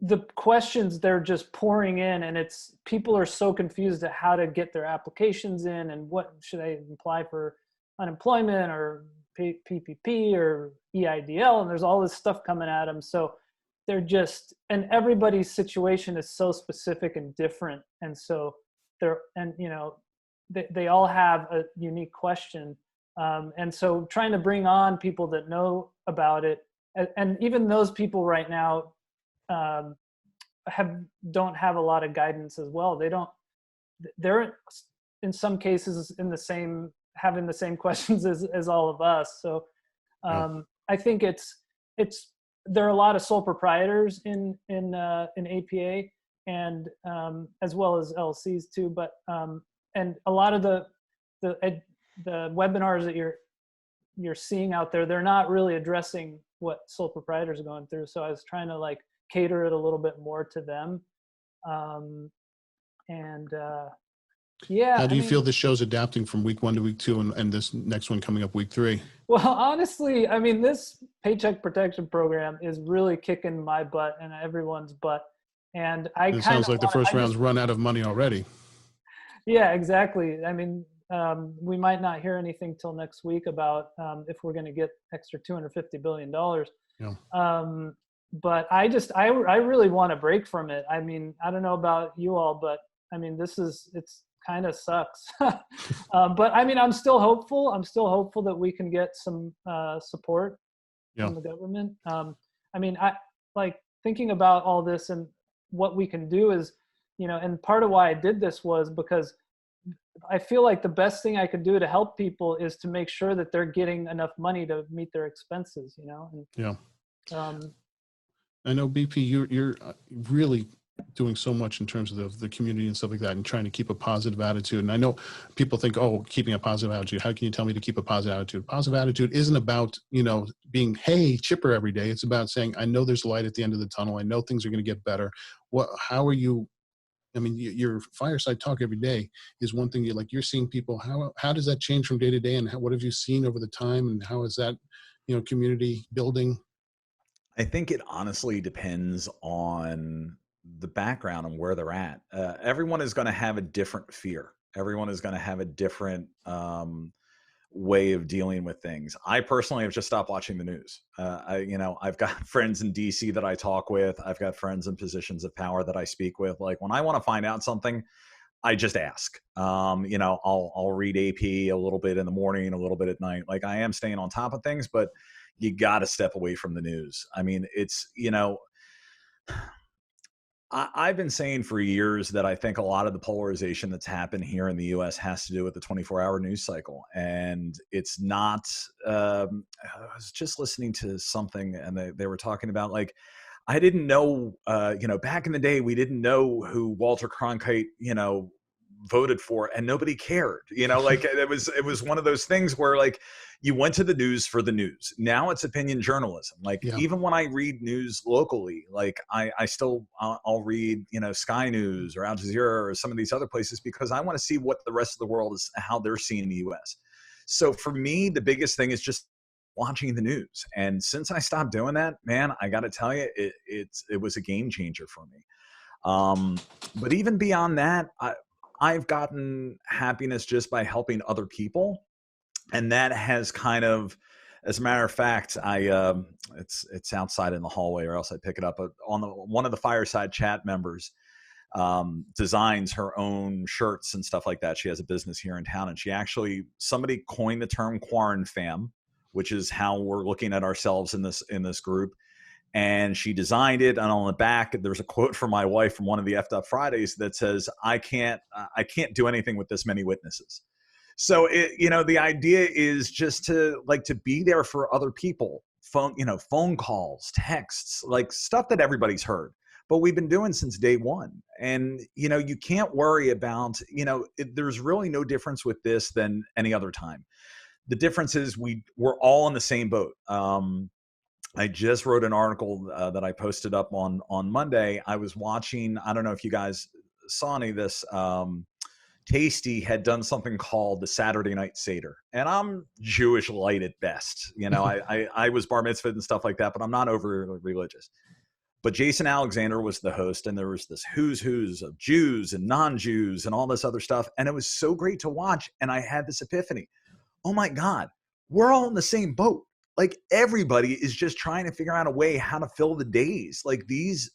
the questions, they're just pouring in, and people are so confused at how to get their applications in, and what should they apply for unemployment or PPP or EIDL, and there's all this stuff coming at them. So they're just, and everybody's situation is so specific and different. And so they all have a unique question. And so trying to bring on people that know about it, and even those people right now don't have a lot of guidance as well. They're in some cases having the same questions as all of us. So I think there are a lot of sole proprietors in APA, and as well as LLCs too. But and a lot of the webinars that you're seeing out there, they're not really addressing what sole proprietors are going through. So I was trying to cater it a little bit more to them. How do you feel the show's adapting from week 1 to week 2 and this next one coming up week 3? Well, honestly, I mean, this Paycheck Protection Program is really kicking my butt and everyone's butt. And it sounds like the first round's run out of money already. Yeah, exactly. I mean, we might not hear anything till next week about if we're going to get extra $250 billion. Yeah. But I really want to break from it. I mean, I don't know about you all, but I mean, it's kind of sucks. But I mean, I'm still hopeful. I'm still hopeful that we can get some support from the government. I mean, I like thinking about all this, and what we can do is, you know, and part of why I did this was because I feel like the best thing I could do to help people is to make sure that they're getting enough money to meet their expenses, you know? And, I know BP, you're really doing so much in terms of the community and stuff like that, and trying to keep a positive attitude. And I know people think, oh, keeping a positive attitude, how can you tell me to keep a positive attitude? Positive attitude isn't about, you know, being, hey, chipper every day. It's about saying, I know there's light at the end of the tunnel. I know things are going to get better. How are you? I mean, your fireside talk every day is one thing. You're seeing people. How does that change from day to day? And what have you seen over the time? And how is that, you know, community building? I think it honestly depends on the background and where they're at. Everyone is going to have a different fear. Everyone is going to have a different way of dealing with things. I personally have just stopped watching the news. I've got friends in DC that I talk with. I've got friends in positions of power that I speak with. Like when I want to find out something, I just ask. I'll read AP a little bit in the morning, a little bit at night. Like I am staying on top of things, but you got to step away from the news. I mean, it's, I've been saying for years that I think a lot of the polarization that's happened here in the US has to do with the 24-hour news cycle. And it's not, I was just listening to something and they were talking about, like, I didn't know, back in the day, we didn't know who Walter Cronkite, voted for, and nobody cared, like it was one of those things where, like, you went to the news for the news. Now it's opinion journalism. Like even when I read news locally, like I'll read, Sky News or Al Jazeera or some of these other places, because I want to see what the rest of the world is, how they're seeing the US. So for me, the biggest thing is just watching the news. And since I stopped doing that, man, I got to tell you, it was a game changer for me. But even beyond that, I've gotten happiness just by helping other people. And that has kind of, as a matter of fact, it's outside in the hallway, or else I pick it up. But one of the Fireside Chat members designs her own shirts and stuff like that. She has a business here in town, and somebody coined the term Quarren Fam, which is how we're looking at ourselves in this group. And she designed it, and on the back there's a quote from my wife from one of the F'd Up Fridays that says, I can't do anything with this many witnesses. So the idea is just to be there for other people. Phone calls, texts, like stuff that everybody's heard, but we've been doing since day one. And you can't worry about, there's really no difference with this than any other time. The difference is we're all in the same boat. I just wrote an article that I posted up on Monday. I was watching, I don't know if you guys saw any of this, Tasty had done something called the Saturday Night Seder. And I'm Jewish light at best. I was bar mitzvahed and stuff like that, but I'm not over religious. But Jason Alexander was the host, and there was this who's of Jews and non-Jews and all this other stuff. And it was so great to watch. And I had this epiphany. Oh my God, we're all in the same boat. Like everybody is just trying to figure out a way how to fill the days. Like these,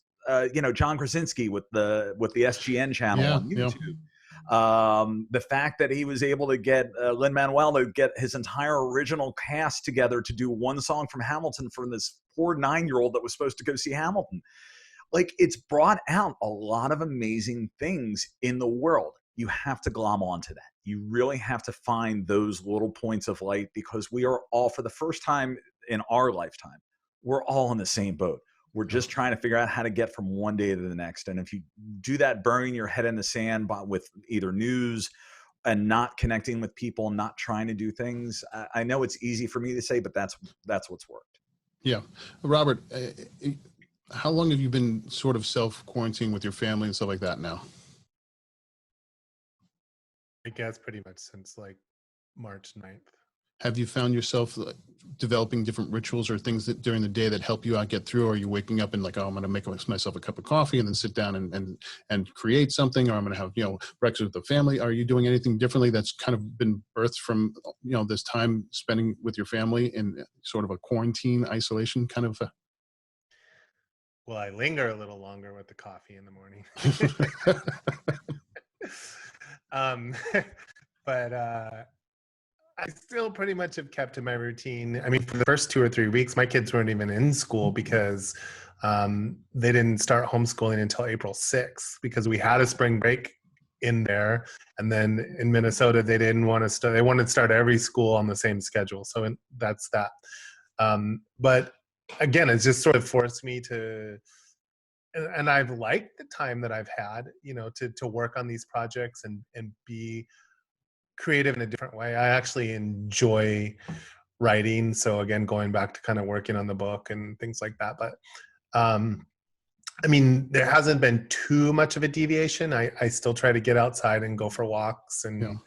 John Krasinski with the SGN channel on YouTube. Yeah. The fact that he was able to get Lin-Manuel to get his entire original cast together to do one song from Hamilton for this poor 9-year-old that was supposed to go see Hamilton. Like it's brought out a lot of amazing things in the world. You have to glom onto that. You really have to find those little points of light, because we are all, for the first time in our lifetime, we're all in the same boat. We're just trying to figure out how to get from one day to the next. And if you do that, burying your head in the sand with either news and not connecting with people, not trying to do things, I know it's easy for me to say, but that's what's worked. Yeah. Robert, how long have you been sort of self-quarantining with your family and stuff like that now? I guess pretty much since like March 9th. Have you found yourself developing different rituals or things that during the day that help you out get through? Or are you waking up and like, oh, I'm going to make myself a cup of coffee and then sit down and create something, or I'm going to have, breakfast with the family? Are you doing anything differently that's kind of been birthed from, this time spending with your family in sort of a quarantine isolation kind of? Well, I linger a little longer with the coffee in the morning. But I still pretty much have kept to my routine. I mean, for the first 2 or 3 weeks, my kids weren't even in school because they didn't start homeschooling until April 6th, because we had a spring break in there. And then in Minnesota, they didn't want to start, they wanted to start every school on the same schedule. So that's that. But again, it's just sort of forced me to, and I've liked the time that I've had, to work on these projects and be creative in a different way. I actually enjoy writing. So again, going back to kind of working on the book and things like that. But I mean, there hasn't been too much of a deviation. I still try to get outside and go for walks and,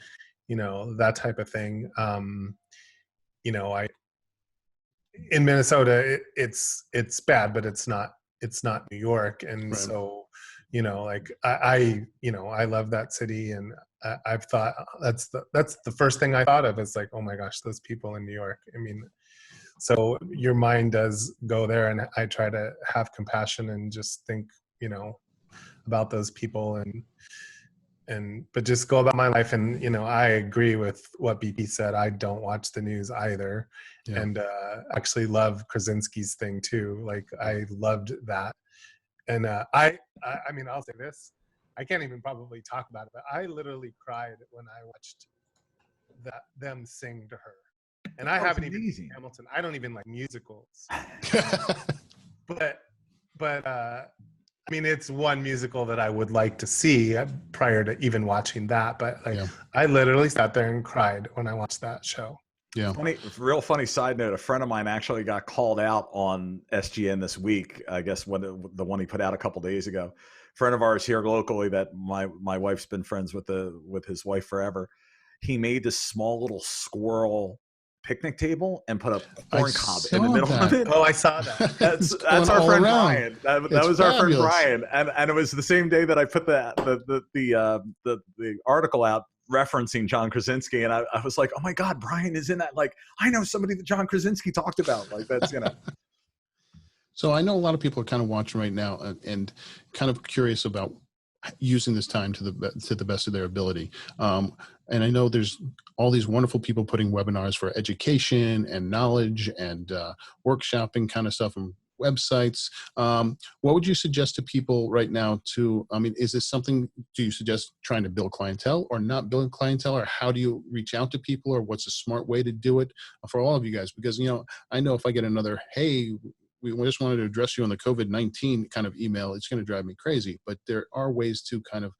that type of thing. In Minnesota, it's bad, but it's not New York. And Right. so, I love that city, and I've thought that's the first thing I thought of is like, oh my gosh, those people in New York. I mean, so your mind does go there, and I try to have compassion and just think, about those people but just go about my life. And, I agree with what BP said. I don't watch the news either. Yeah. And actually love Krasinski's thing too. Like I loved that. And I mean, I'll say this, I can't even probably talk about it, but I literally cried when I watched them sing to her. And I haven't even seen Hamilton. I don't even like musicals. but I mean, it's one musical that I would like to see prior to even watching that. But I literally sat there and cried when I watched that show. Yeah. Real funny side note. A friend of mine actually got called out on SGN this week. I guess when the one he put out a couple days ago. A friend of ours here locally that my wife's been friends with his wife forever. He made this small little squirrel picnic table and put a corn cob in the middle of it. Oh, I saw that. That's our friend around. Brian. That was our friend Brian, and it was the same day that I put the article out referencing John Krasinski, and I was like, oh my God, Brian is in that. Like, I know somebody that John Krasinski talked about. Like that's So I know a lot of people are kind of watching right now and kind of curious about using this time to the best of their ability. And I know there's all these wonderful people putting webinars for education and knowledge and workshopping kind of stuff and websites. What would you suggest to people right now is this something, do you suggest trying to build clientele or not build clientele, or how do you reach out to people, or what's a smart way to do it for all of you guys? Because, I know if I get another, hey, we just wanted to address you on the COVID-19 kind of email, it's going to drive me crazy. But there are ways to kind of,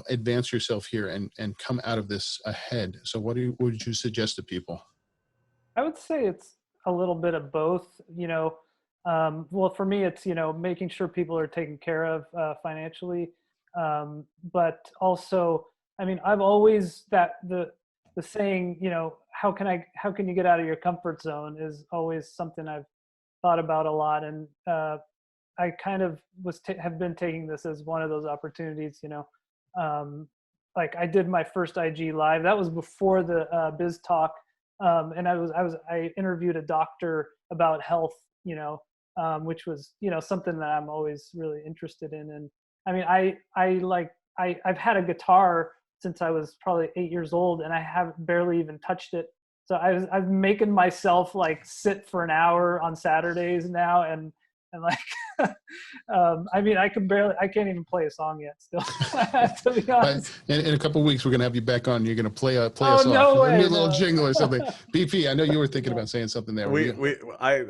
advance yourself here and come out of this ahead. So what would you suggest to people? I would say it's a little bit of both. Well, for me, it's, making sure people are taken care of financially. But also, I mean, I've always the saying, how can you get out of your comfort zone is always something I've thought about a lot. And I kind of have been taking this as one of those opportunities, like I did my first IG live. That was before the Biz Talk. And I interviewed a doctor about health, which was, something that I'm always really interested in. And I mean, I've had a guitar since I was probably 8 years old, and I haven't barely even touched it. So I'm making myself like sit for an hour on Saturdays now. And like, I mean, I can't even play a song yet still, to be honest. In a couple of weeks, we're going to have you back on. You're going to play us off. No way, a little jingle or something. BP, I know you were thinking about saying something there. I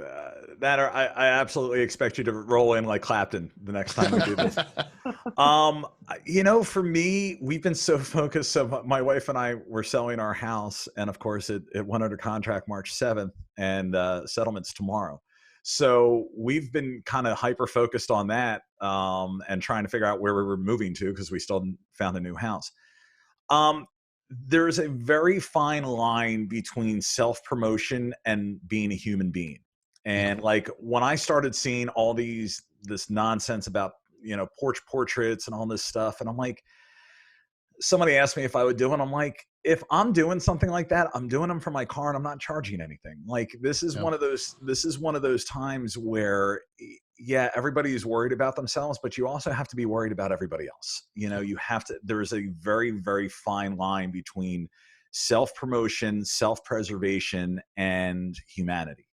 absolutely expect you to roll in like Clapton the next time we do this. For me, we've been so focused. So my wife and I were selling our house, and of course it went under contract March 7th, and settlement's tomorrow. So we've been kind of hyper focused on that and trying to figure out where we were moving to because we still hadn't found a new house. there's a very fine line between self-promotion and being a human being. And like when I started seeing all this nonsense about, you know, portraits and all this stuff, and I'm like, somebody asked me if I would do it. I'm like, if I'm doing something like that, I'm doing them for my car and I'm not charging anything. Like this is one of those times where, yeah, everybody is worried about themselves, but you also have to be worried about everybody else. You know, there's a very, very fine line between self-promotion, self-preservation, and humanity,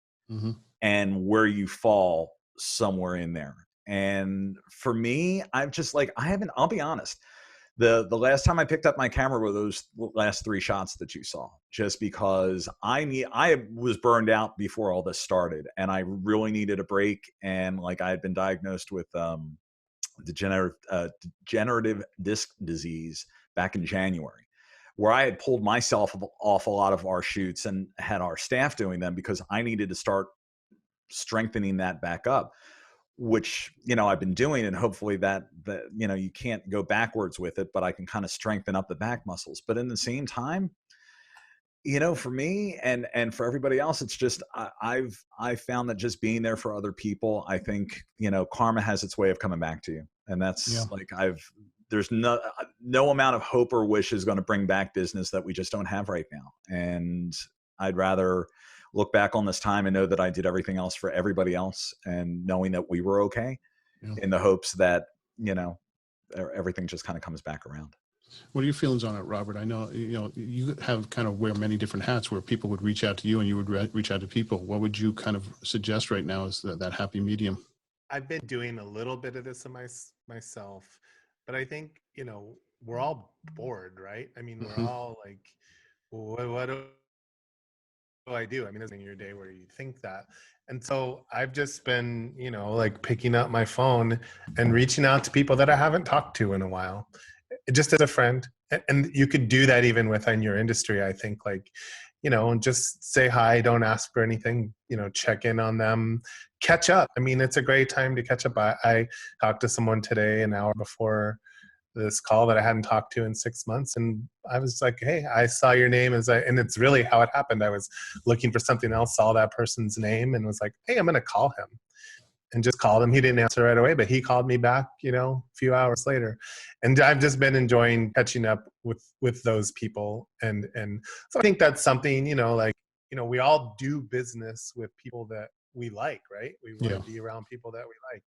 and where you fall somewhere in there. And for me, I'll be honest. The last time I picked up my camera were those last 3 shots that you saw, just because I was burned out before all this started, and I really needed a break. And like I had been diagnosed with degenerative disc disease back in January, where I had pulled myself off a lot of our shoots and had our staff doing them because I needed to start strengthening that back up, which, you know, I've been doing, and hopefully that, you know, you can't go backwards with it, but I can kind of strengthen up the back muscles. But in the same time, you know, for me and for everybody else, it's just, I've found that just being there for other people, I think, you know, karma has its way of coming back to you. And that's like, there's no amount of hope or wish is going to bring back business that we just don't have right now. And I'd rather look back on this time and know that I did everything else for everybody else, and knowing that we were okay, in the hopes that, you know, everything just kind of comes back around. What are your feelings on it, Robert? I know, you know, you have kind of wear many different hats where people would reach out to you and you would reach out to people. What would you kind of suggest right now as that happy medium? I've been doing a little bit of this myself, but I think, you know, we're all bored, right? I mean, we're all like, what do I do? I mean, there's in your day where you think that. And so I've just been, you know, like picking up my phone and reaching out to people that I haven't talked to in a while, just as a friend. And you could do that even within your industry, I think, like, you know, and just say hi, don't ask for anything, you know, check in on them, catch up. I mean, it's a great time to catch up. I talked to someone today, an hour before this call, that I hadn't talked to in 6 months. And I was like, hey, I saw your name, and it's really how it happened. I was looking for something else, saw that person's name, and was like, hey, I'm going to call him. And just called him. He didn't answer right away, but he called me back, you know, a few hours later. And I've just been enjoying catching up with those people. And so I think that's something, you know, like, you know, we all do business with people that we like, right? We want to be around people that we like.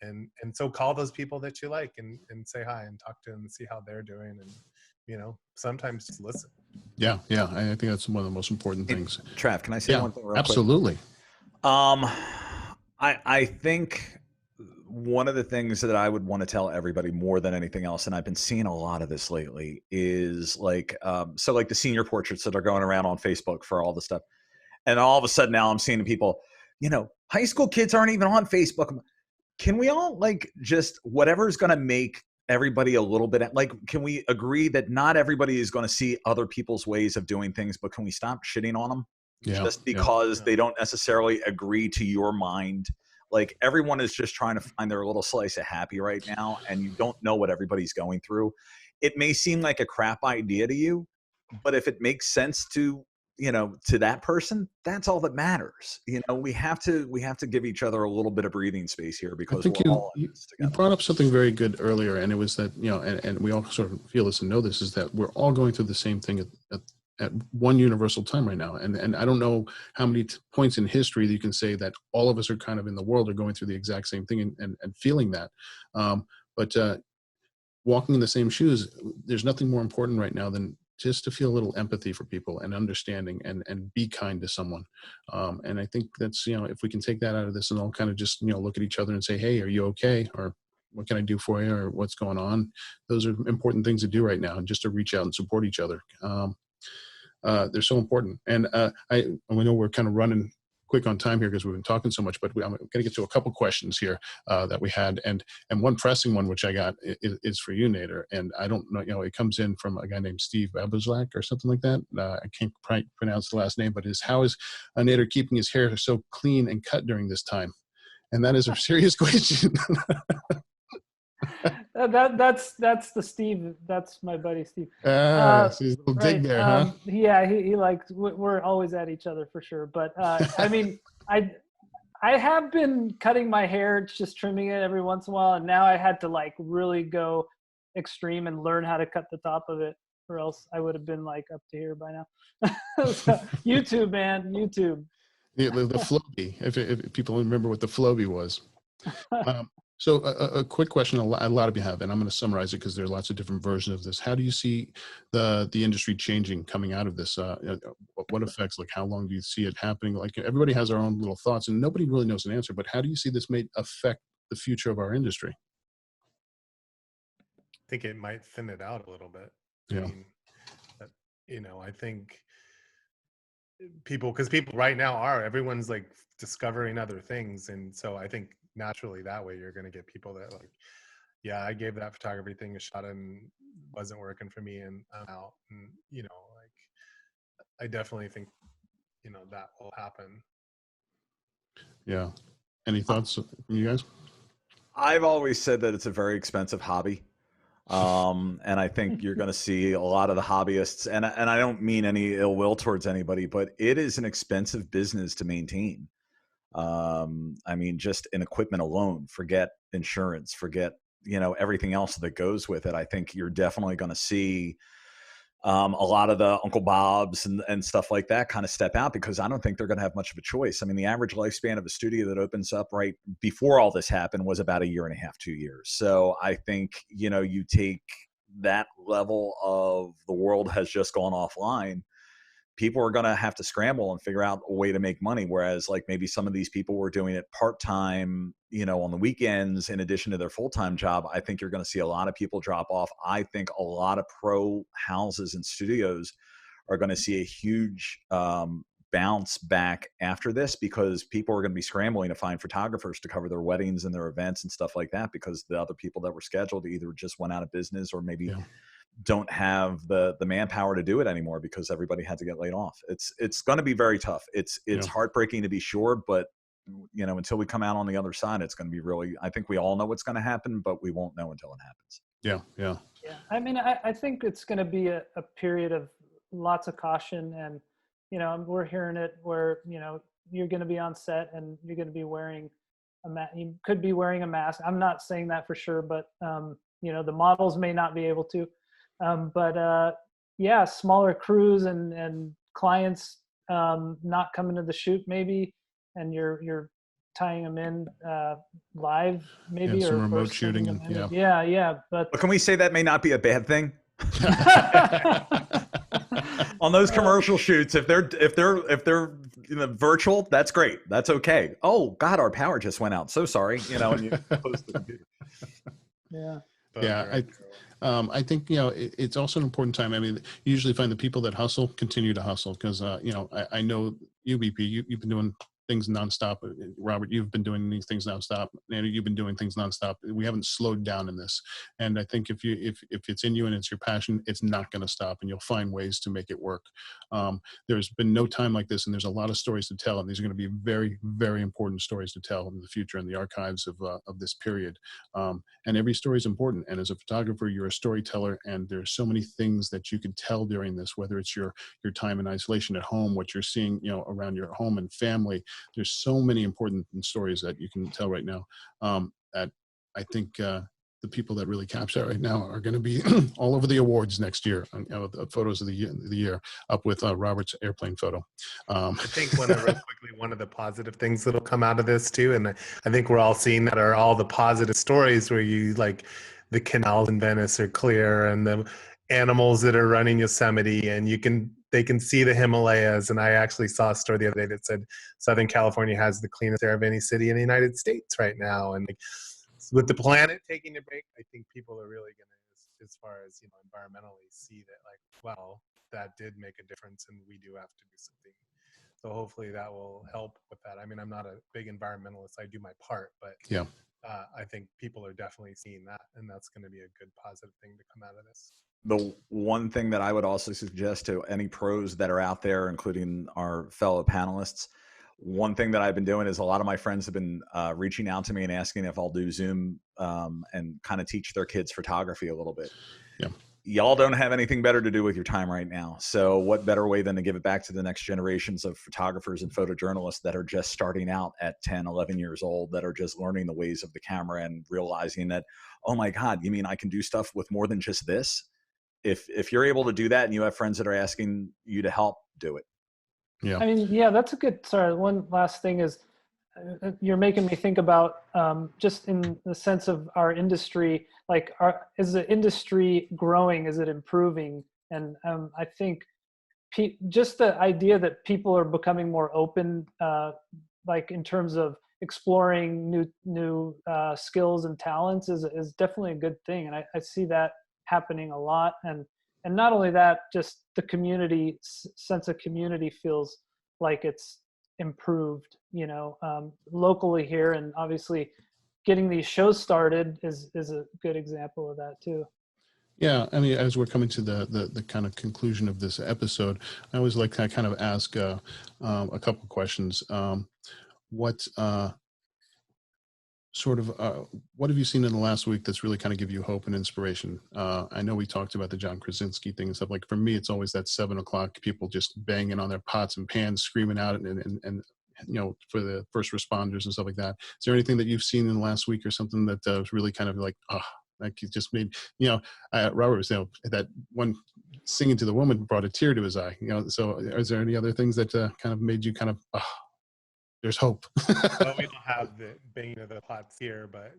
And so call those people that you like and say hi and talk to them and see how they're doing. And, you know, sometimes just listen. Yeah. I think that's one of the most important things. Trav, can I say one thing real quick? Absolutely. I think one of the things that I would want to tell everybody more than anything else, and I've been seeing a lot of this lately, is like, so like the senior portraits that are going around on Facebook for all the stuff. And all of a sudden now I'm seeing people, you know, high school kids aren't even on Facebook. Can we all like just whatever's going to make everybody a little bit, like, can we agree that not everybody is going to see other people's ways of doing things, but can we stop shitting on them just because they don't necessarily agree to your mind? Like, everyone is just trying to find their little slice of happy right now, and you don't know what everybody's going through. It may seem like a crap idea to you, but if it makes sense to, you know, to that person, that's all that matters. You know, we have to give each other a little bit of breathing space here, because I think you brought up something very good earlier, and it was that, you know, and we all sort of feel this and know this, is that we're all going through the same thing at one universal time right now. And I don't know how many points in history that you can say that all of us are kind of in the world are going through the exact same thing and feeling that. But walking in the same shoes, there's nothing more important right now than just to feel a little empathy for people and understanding and be kind to someone. And I think that's, you know, if we can take that out of this and all kind of just, you know, look at each other and say, hey, are you okay? Or what can I do for you? Or what's going on? Those are important things to do right now, and just to reach out and support each other. They're so important. And we know we're kind of running quick on time here because we've been talking so much, but I'm going to get to a couple questions here that we had. And one pressing one, which I got, is for you, Nader. And I don't know, you know, it comes in from a guy named Steve Babuzlak or something like that. I can't pronounce the last name, but how is Nader keeping his hair so clean and cut during this time? And that is a serious question. That's the Steve. That's my buddy Steve. Ah, so there's a little dig Right. there, huh? Yeah, he likes. We're always at each other for sure. But I mean, I have been cutting my hair, just trimming it every once in a while, and now I had to like really go extreme and learn how to cut the top of it, or else I would have been like up to here by now. So, YouTube, man, YouTube. The Floby, if people remember what the Floby was. So a quick question, a lot of you have, and I'm going to summarize it because there are lots of different versions of this. How do you see the industry changing coming out of this? What effects, like how long do you see it happening? Like everybody has our own little thoughts and nobody really knows an answer, but how do you see this may affect the future of our industry? I think it might thin it out a little bit. Yeah. I mean, I think because people right now everyone's like discovering other things. And so I think naturally that way you're going to get people that like, yeah, I gave that photography thing a shot and wasn't working for me and I'm out. And, like I definitely think, that will happen. Yeah. Any thoughts from you guys? I've always said that it's a very expensive hobby. And I think you're going to see a lot of the hobbyists, and I don't mean any ill will towards anybody, but it is an expensive business to maintain. I mean, just in equipment alone, forget insurance, forget, everything else that goes with it. I think you're definitely going to see a lot of the Uncle Bobs and stuff like that kind of step out, because I don't think they're going to have much of a choice. I mean, the average lifespan of a studio that opens up right before all this happened was about 1.5 years, 2 years. So I think, you take that level of the world has just gone offline, people are going to have to scramble and figure out a way to make money. Whereas like maybe some of these people were doing it part-time, on the weekends, in addition to their full-time job. I think you're going to see a lot of people drop off. I think a lot of pro houses and studios are going to see a huge bounce back after this, because people are going to be scrambling to find photographers to cover their weddings and their events and stuff like that, because the other people that were scheduled either just went out of business or maybe don't have the manpower to do it anymore because everybody had to get laid off. It's going to be very tough. It's heartbreaking to be sure, but until we come out on the other side, it's going to be really, I think we all know what's going to happen, but we won't know until it happens. Yeah. I mean, I think it's going to be a period of lots of caution, and we're hearing it where you're going to be on set and you're going to be wearing you could be wearing a mask. I'm not saying that for sure, but the models may not be able to. Yeah, smaller crews and clients not coming to the shoot maybe, and you're tying them in live maybe, some or remote shooting. And yeah. But can we say that may not be a bad thing? On those commercial shoots, if they're virtual, that's great. That's okay. Oh God, our power just went out. So sorry. And you post the computer. Yeah. I think, it's also an important time. I mean, you usually find the people that hustle continue to hustle because, I know you, BP, you've been doing things nonstop. Robert, you've been doing these things nonstop. Nader, you've been doing things nonstop. We haven't slowed down in this. And I think if it's in you and it's your passion, it's not going to stop, and you'll find ways to make it work. There's been no time like this, and there's a lot of stories to tell, and these are going to be very, very important stories to tell in the future in the archives of this period. And every story is important. And as a photographer, you're a storyteller, and there's so many things that you can tell during this, whether it's your time in isolation at home, what you're seeing, around your home and family. There's so many important stories that you can tell right now. That I think the people that really capture that right now are going to be all over the awards next year. Photos of the year up with Robert's airplane photo. I think real quickly, one of the positive things that'll come out of this too, and I think we're all seeing that, are all the positive stories where you like the canals in Venice are clear, and the animals that are running Yosemite, and they can see the Himalayas. And I actually saw a story the other day that said Southern California has the cleanest air of any city in the United States right now. And like, with the planet taking a break, I think people are really going to, as far as environmentally, see that like, well, that did make a difference, and we do have to do something. So hopefully that will help with that. I mean, I'm not a big environmentalist. I do my part, but I think people are definitely seeing that, and that's going to be a good positive thing to come out of this. The one thing that I would also suggest to any pros that are out there, including our fellow panelists, one thing that I've been doing is a lot of my friends have been reaching out to me and asking if I'll do Zoom and kind of teach their kids photography a little bit. Yeah. Y'all don't have anything better to do with your time right now. So what better way than to give it back to the next generations of photographers and photojournalists that are just starting out at 10, 11 years old, that are just learning the ways of the camera and realizing that, oh my God, you mean I can do stuff with more than just this? If you're able to do that and you have friends that are asking you to help, do it. Yeah. I mean, yeah, that's a good, sorry, one last thing is you're making me think about just in the sense of our industry, like is the industry growing? Is it improving? And I think just the idea that people are becoming more open, like in terms of exploring new skills and talents is definitely a good thing. And I see that happening a lot. And not only that, just the community sense of community feels like it's improved, locally here. And obviously getting these shows started is a good example of that too. Yeah, I mean, as we're coming to the kind of conclusion of this episode, I always like to kind of ask a couple of questions. What what have you seen in the last week that's really kind of give you hope and inspiration? I know we talked about the John Krasinski thing and stuff. Like for me, it's always that 7 o'clock people just banging on their pots and pans, screaming out, and for the first responders and stuff like that. Is there anything that you've seen in the last week or something that was really kind of like, like it just made, Robert was, that one singing to the woman brought a tear to his eye, so is there any other things that kind of made you kind of, there's hope? Well, we don't have the banging of the pots here, but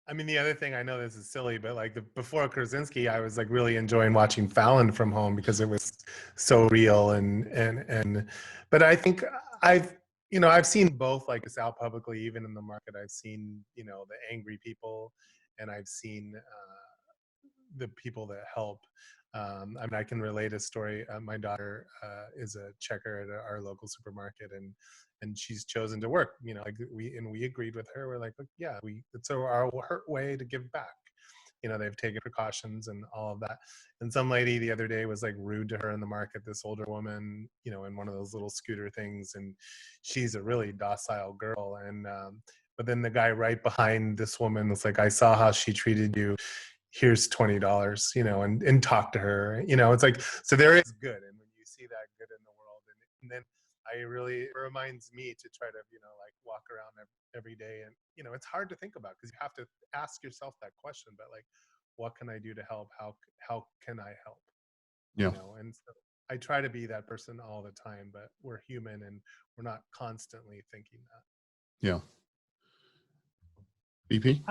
I mean, the other thing, I know this is silly, but like before Krasinski, I was like really enjoying watching Fallon from home because it was so real but I think I've seen both, like this out publicly, even in the market. I've seen, the angry people, and I've seen the people that help. I mean, I can relate a story. My daughter is a checker at our local supermarket, and she's chosen to work. Like we agreed with her. We're like, look, yeah, it's our way to give back. They've taken precautions and all of that. And some lady the other day was like rude to her in the market. This older woman, in one of those little scooter things, and she's a really docile girl. And but then the guy right behind this woman was like, I saw how she treated you. Here's $20, and talk to her. It's like, so there is good. And when you see that good in the world, and then it reminds me to try to, like walk around every day. And, it's hard to think about because you have to ask yourself that question, but like, what can I do to help? How can I help? Yeah. And so I try to be that person all the time, but we're human and we're not constantly thinking that. Yeah. BP?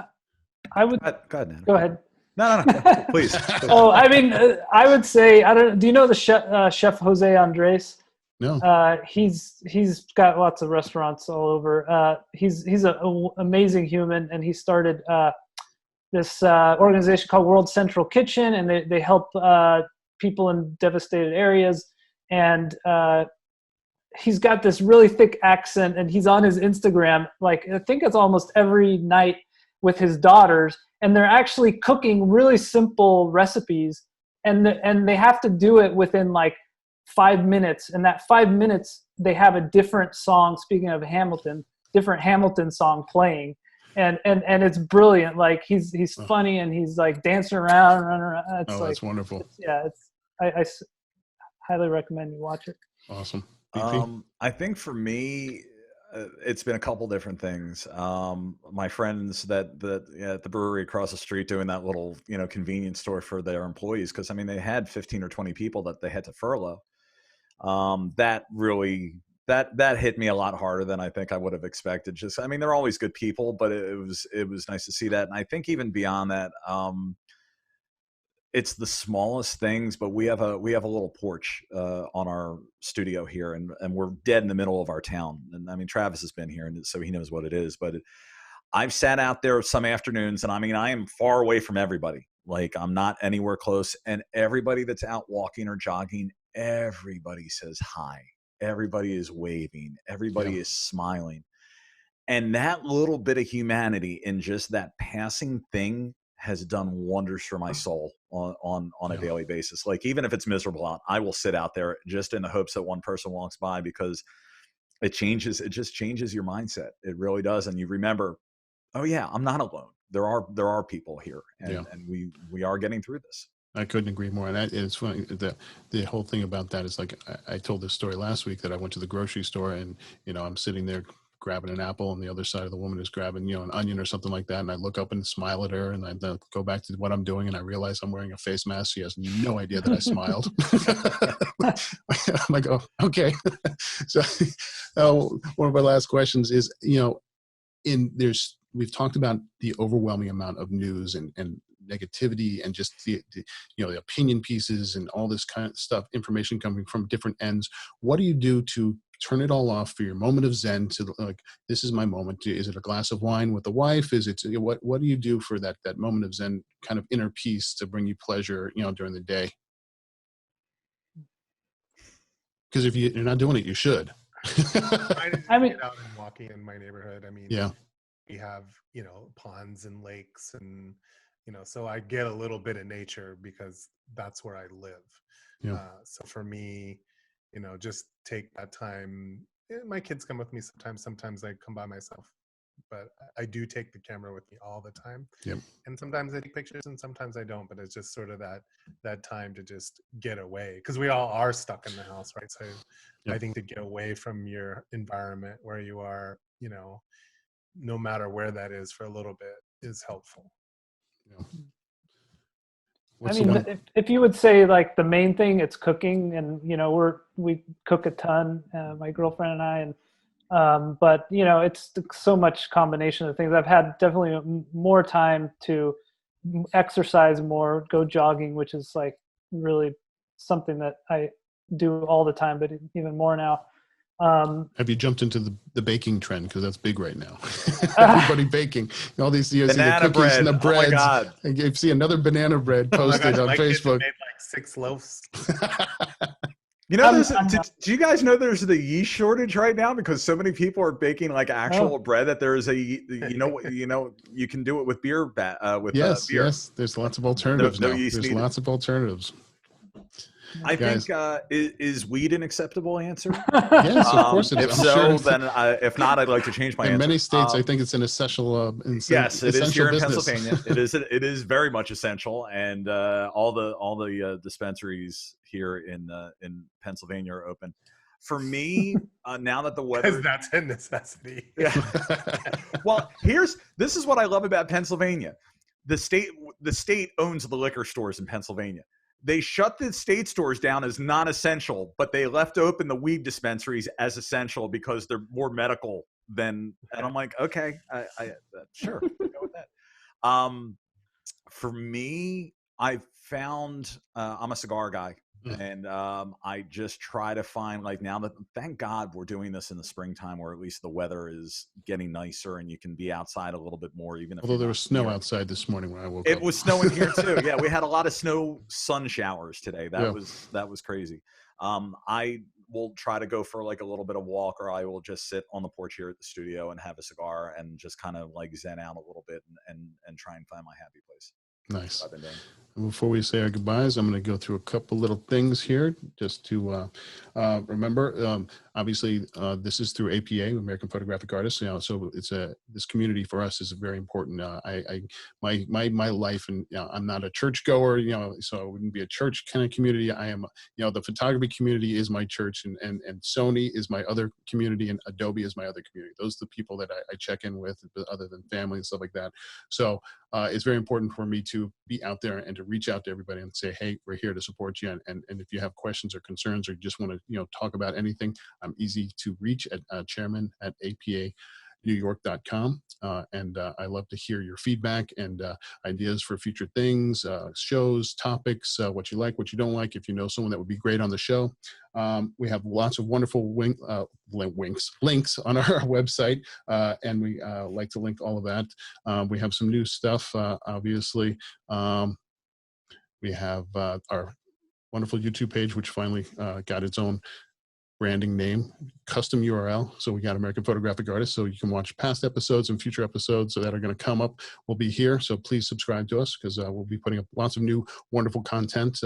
I would Go ahead, Nader. go ahead. No, please. Oh, I mean, I would say, do you know the chef Jose Andres? No. He's got lots of restaurants all over. He's an amazing human, and he started this organization called World Central Kitchen, and they help people in devastated areas. And he's got this really thick accent, and he's on his Instagram, like I think it's almost every night with his daughters, and they're actually cooking really simple recipes, and they have to do it within like 5 minutes. And that 5 minutes, they have a different song. Speaking of Hamilton, different Hamilton song playing, and it's brilliant. Like he's funny, and he's like dancing around, running around. It's like, that's wonderful. I highly recommend you watch it. Awesome. I think for me, it's been a couple different things. My friends that at the brewery across the street doing that little, convenience store for their employees. Cause I mean, they had 15 or 20 people that they had to furlough. That really, that hit me a lot harder than I think I would have expected. Just, I mean, they're always good people, but it was nice to see that. And I think even beyond that, it's the smallest things, but we have a little porch on our studio here, and we're dead in the middle of our town. And I mean, Travis has been here, and so he knows what it is. But I've sat out there some afternoons, and I mean, I am far away from everybody. Like I'm not anywhere close, and everybody that's out walking or jogging, everybody says hi. Everybody is waving. Everybody is smiling, and that little bit of humanity in just that passing thing has done wonders for my soul on a Yeah. daily basis. Like, even if it's miserable out, I will sit out there just in the hopes that one person walks by, because it just changes your mindset. It really does. And you remember, oh yeah, I'm not alone. There are people here, and we are getting through this. I couldn't agree more. And it's funny, the whole thing about that is, like, I told this story last week that I went to the grocery store, and, I'm sitting there grabbing an apple, and the other side of the woman is grabbing, an onion or something like that. And I look up and smile at her, and I go back to what I'm doing, and I realize I'm wearing a face mask. She has no idea that I smiled. I'm like, oh, okay. So one of our last questions is, we've talked about the overwhelming amount of news and negativity, and just the opinion pieces and all this kind of stuff, information coming from different ends. What do you do to turn it all off for your moment of zen, to, like, this is my moment? Is it a glass of wine with the wife? Is it, what do you do for that moment of zen, kind of inner peace, to bring you pleasure, during the day? Because if you're not doing it, you should. I mean, out and walking in my neighborhood. I mean, yeah, we have, ponds and lakes, and, so I get a little bit of nature because that's where I live. Yeah. So for me, just take that time. My kids come with me sometimes I come by myself, but I do take the camera with me all the time. Yep. And sometimes I take pictures and sometimes I don't, but it's just sort of that time to just get away, because we all are stuck in the house, right? So Yep. I think to get away from your environment where you are, no matter where that is, for a little bit, is helpful. Yeah. I mean, if you would say, like, the main thing, it's cooking, and we cook a ton, my girlfriend and I, and but it's so much combination of things. I've had definitely more time to exercise more, go jogging, which is, like, really something that I do all the time, but even more now. Have you jumped into the baking trend? Because that's big right now. Everybody baking. All these, see the cookies bread. and the breads. Oh my God. And you see another banana bread posted on my Facebook. Kids made like 6 loaves. Do you guys know there's the yeast shortage right now, because so many people are baking, like, actual bread, that there is you can do it with beer. Yes, beer. yes. There's lots of alternatives now. yeast There's needed. lots of alternatives. I think is weed an acceptable answer? Yes, of course it is. If so, then if not, I'd like to change my answer. In many states, I think it's an essential. Yes, it is here in business. Pennsylvania. It is very much essential, and all the dispensaries here in Pennsylvania are open. For me, now that the weather, because that's a necessity. Yeah. Well, this is what I love about Pennsylvania. The state owns the liquor stores in Pennsylvania. They shut the state stores down as non-essential, but they left open the weed dispensaries as essential because they're more medical than. And I'm like, okay, I sure, go with that. For me, I found I'm a cigar guy. And I just try to find, like, now that, thank God, we're doing this in the springtime, where at least the weather is getting nicer and you can be outside a little bit more, even if. Although there was snow outside this morning when I woke up. It was snowing here too. Yeah, we had a lot of sun showers today. That was crazy. I will try to go for, like, a little bit of walk, or I will just sit on the porch here at the studio and have a cigar and just kind of, like, zen out a little bit and try and find my happy place. Nice. I've been doing. Before we say our goodbyes, I'm going to go through a couple little things here just to remember. Obviously, this is through APA, American Photographic Artists. So it's this community for us is very important. My life, and I'm not a churchgoer, so it wouldn't be a church kind of community. I am, the photography community is my church, and Sony is my other community, and Adobe is my other community. Those are the people that I check in with, other than family and stuff like that. So it's very important for me to be out there and to reach out to everybody and say, hey, we're here to support you. And if you have questions or concerns, or you just want to, talk about anything, I'm easy to reach at chairman@apanewyork.com. And I love to hear your feedback and ideas for future things, shows, topics, what you like, what you don't like. If you know someone that would be great on the show. We have lots of wonderful links on our website, and we like to link all of that. We have some new stuff, obviously. We have our wonderful YouTube page, which finally got its own branding name, custom URL. So we got American Photographic Artists. So you can watch past episodes and future episodes that are going to come up. We'll be here. So please subscribe to us because we'll be putting up lots of new, wonderful content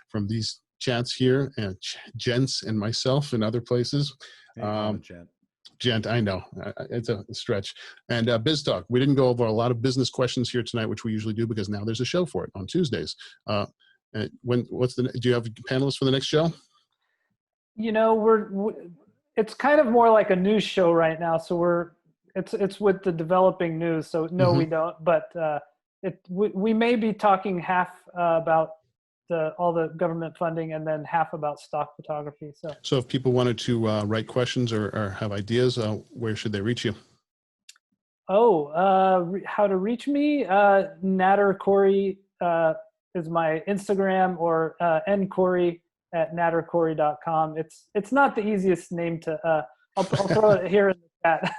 from these chats here and gents and myself and other places. Gent, I know it's a stretch. And Biz Talk, we didn't go over a lot of business questions here tonight, which we usually do because now there's a show for it on Tuesdays. Do you have panelists for the next show? You know, it's kind of more like a news show right now. So it's with the developing news. So no, we don't. But we may be talking half about all the government funding and then half about stock photography. So if people wanted to write questions or have ideas, where should they reach you? How to reach me? Nader Kori is my Instagram, or nkori@naderkori.com. It's not the easiest name to. I'll throw it here in the chat.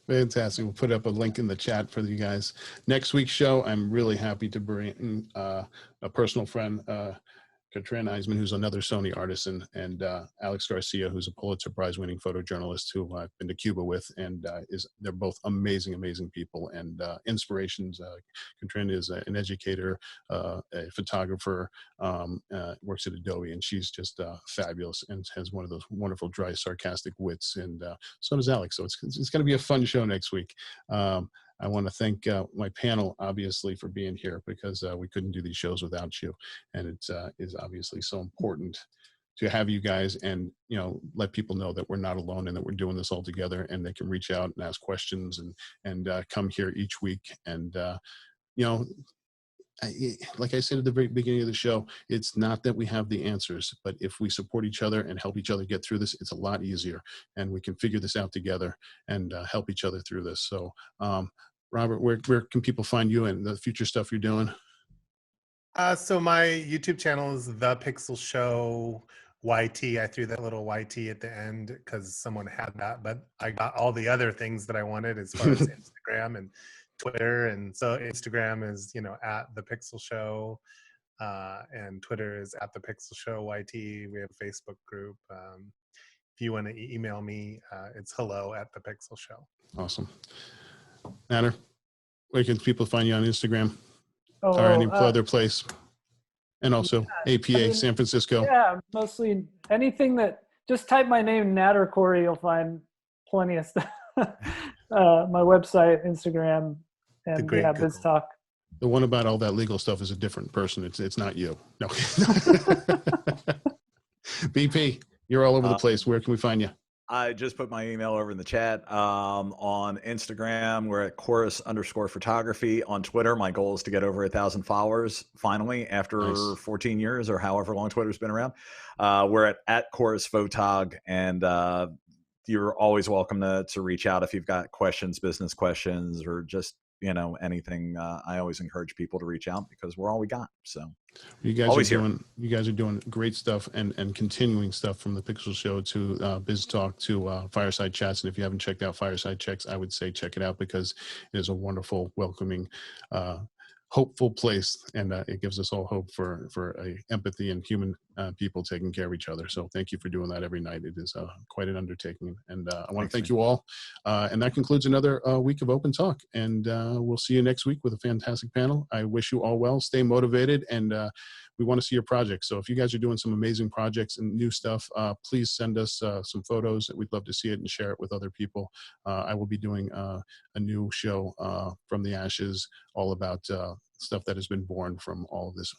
Fantastic. We'll put up a link in the chat for you guys. Next week's show, I'm really happy to bring a personal friend, Katrina Iseman, who's another Sony artist, and Alex Garcia, who's a Pulitzer Prize winning photojournalist who I've been to Cuba with, and they're both amazing people and inspirations. Katrina is an educator, a photographer, works at Adobe, and she's just fabulous and has one of those wonderful, dry, sarcastic wits. And so does Alex. So it's going to be a fun show next week. I want to thank my panel, obviously, for being here because we couldn't do these shows without you. And it is obviously so important to have you guys and, let people know that we're not alone and that we're doing this all together, and they can reach out and ask questions and come here each week. And, like I said at the very beginning of the show, it's not that we have the answers, but if we support each other and help each other get through this, it's a lot easier, and we can figure this out together and help each other through this. So, Robert, where can people find you and the future stuff you're doing? So my YouTube channel is The Pixel Show YT. I threw that little YT at the end because someone had that, but I got all the other things that I wanted as far as Instagram and Twitter. And so Instagram is, at The Pixel Show, and Twitter is at The Pixel Show YT. We have a Facebook group. If you want to email me, it's hello@thepixelshow. Awesome. Nader, where can people find you on Instagram or any other place? And also APA, San Francisco. Yeah, mostly anything that, just type my name, Nader Kori, you'll find plenty of stuff. My website, Instagram, and Biz Talk. The one about all that legal stuff is a different person. It's not you. No. BP, you're all over the place. Where can we find you? I just put my email over in the chat. On Instagram, we're at chorus_photography. On Twitter, my goal is to get over 1,000 followers finally after 14 years or however long Twitter's been around. We're at chorusphotog, and you're always welcome to reach out if you've got questions, business questions, or just anything. I always encourage people to reach out because we're all we got. So you guys are doing great stuff and continuing stuff, from the Pixel Show to Biz Talk to Fireside Chats. And if you haven't checked out Fireside Chats, I would say check it out because it is a wonderful, welcoming, hopeful place, and it gives us all hope for a empathy and human people taking care of each other. So thank you for doing that every night. It is quite an undertaking, and I want to thank you all. And that concludes another week of Open Talk, and we'll see you next week with a fantastic panel. I wish you all well, stay motivated, and we want to see your projects. So if you guys are doing some amazing projects and new stuff, please send us some photos. We'd love to see it and share it with other people. I will be doing a new show from the ashes, all about stuff that has been born from all of this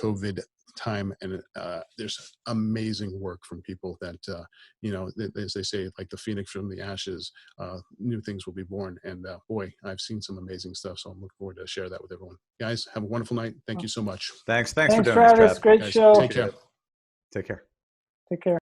COVID time. And there's amazing work from people that, as they say, like the phoenix from the ashes, new things will be born. And boy, I've seen some amazing stuff. So I'm looking forward to share that with everyone. Guys, have a wonderful night. Thank you so much. Thanks for doing Travis. this, Trav. Great Guys, show. Take care. Take care. Take care.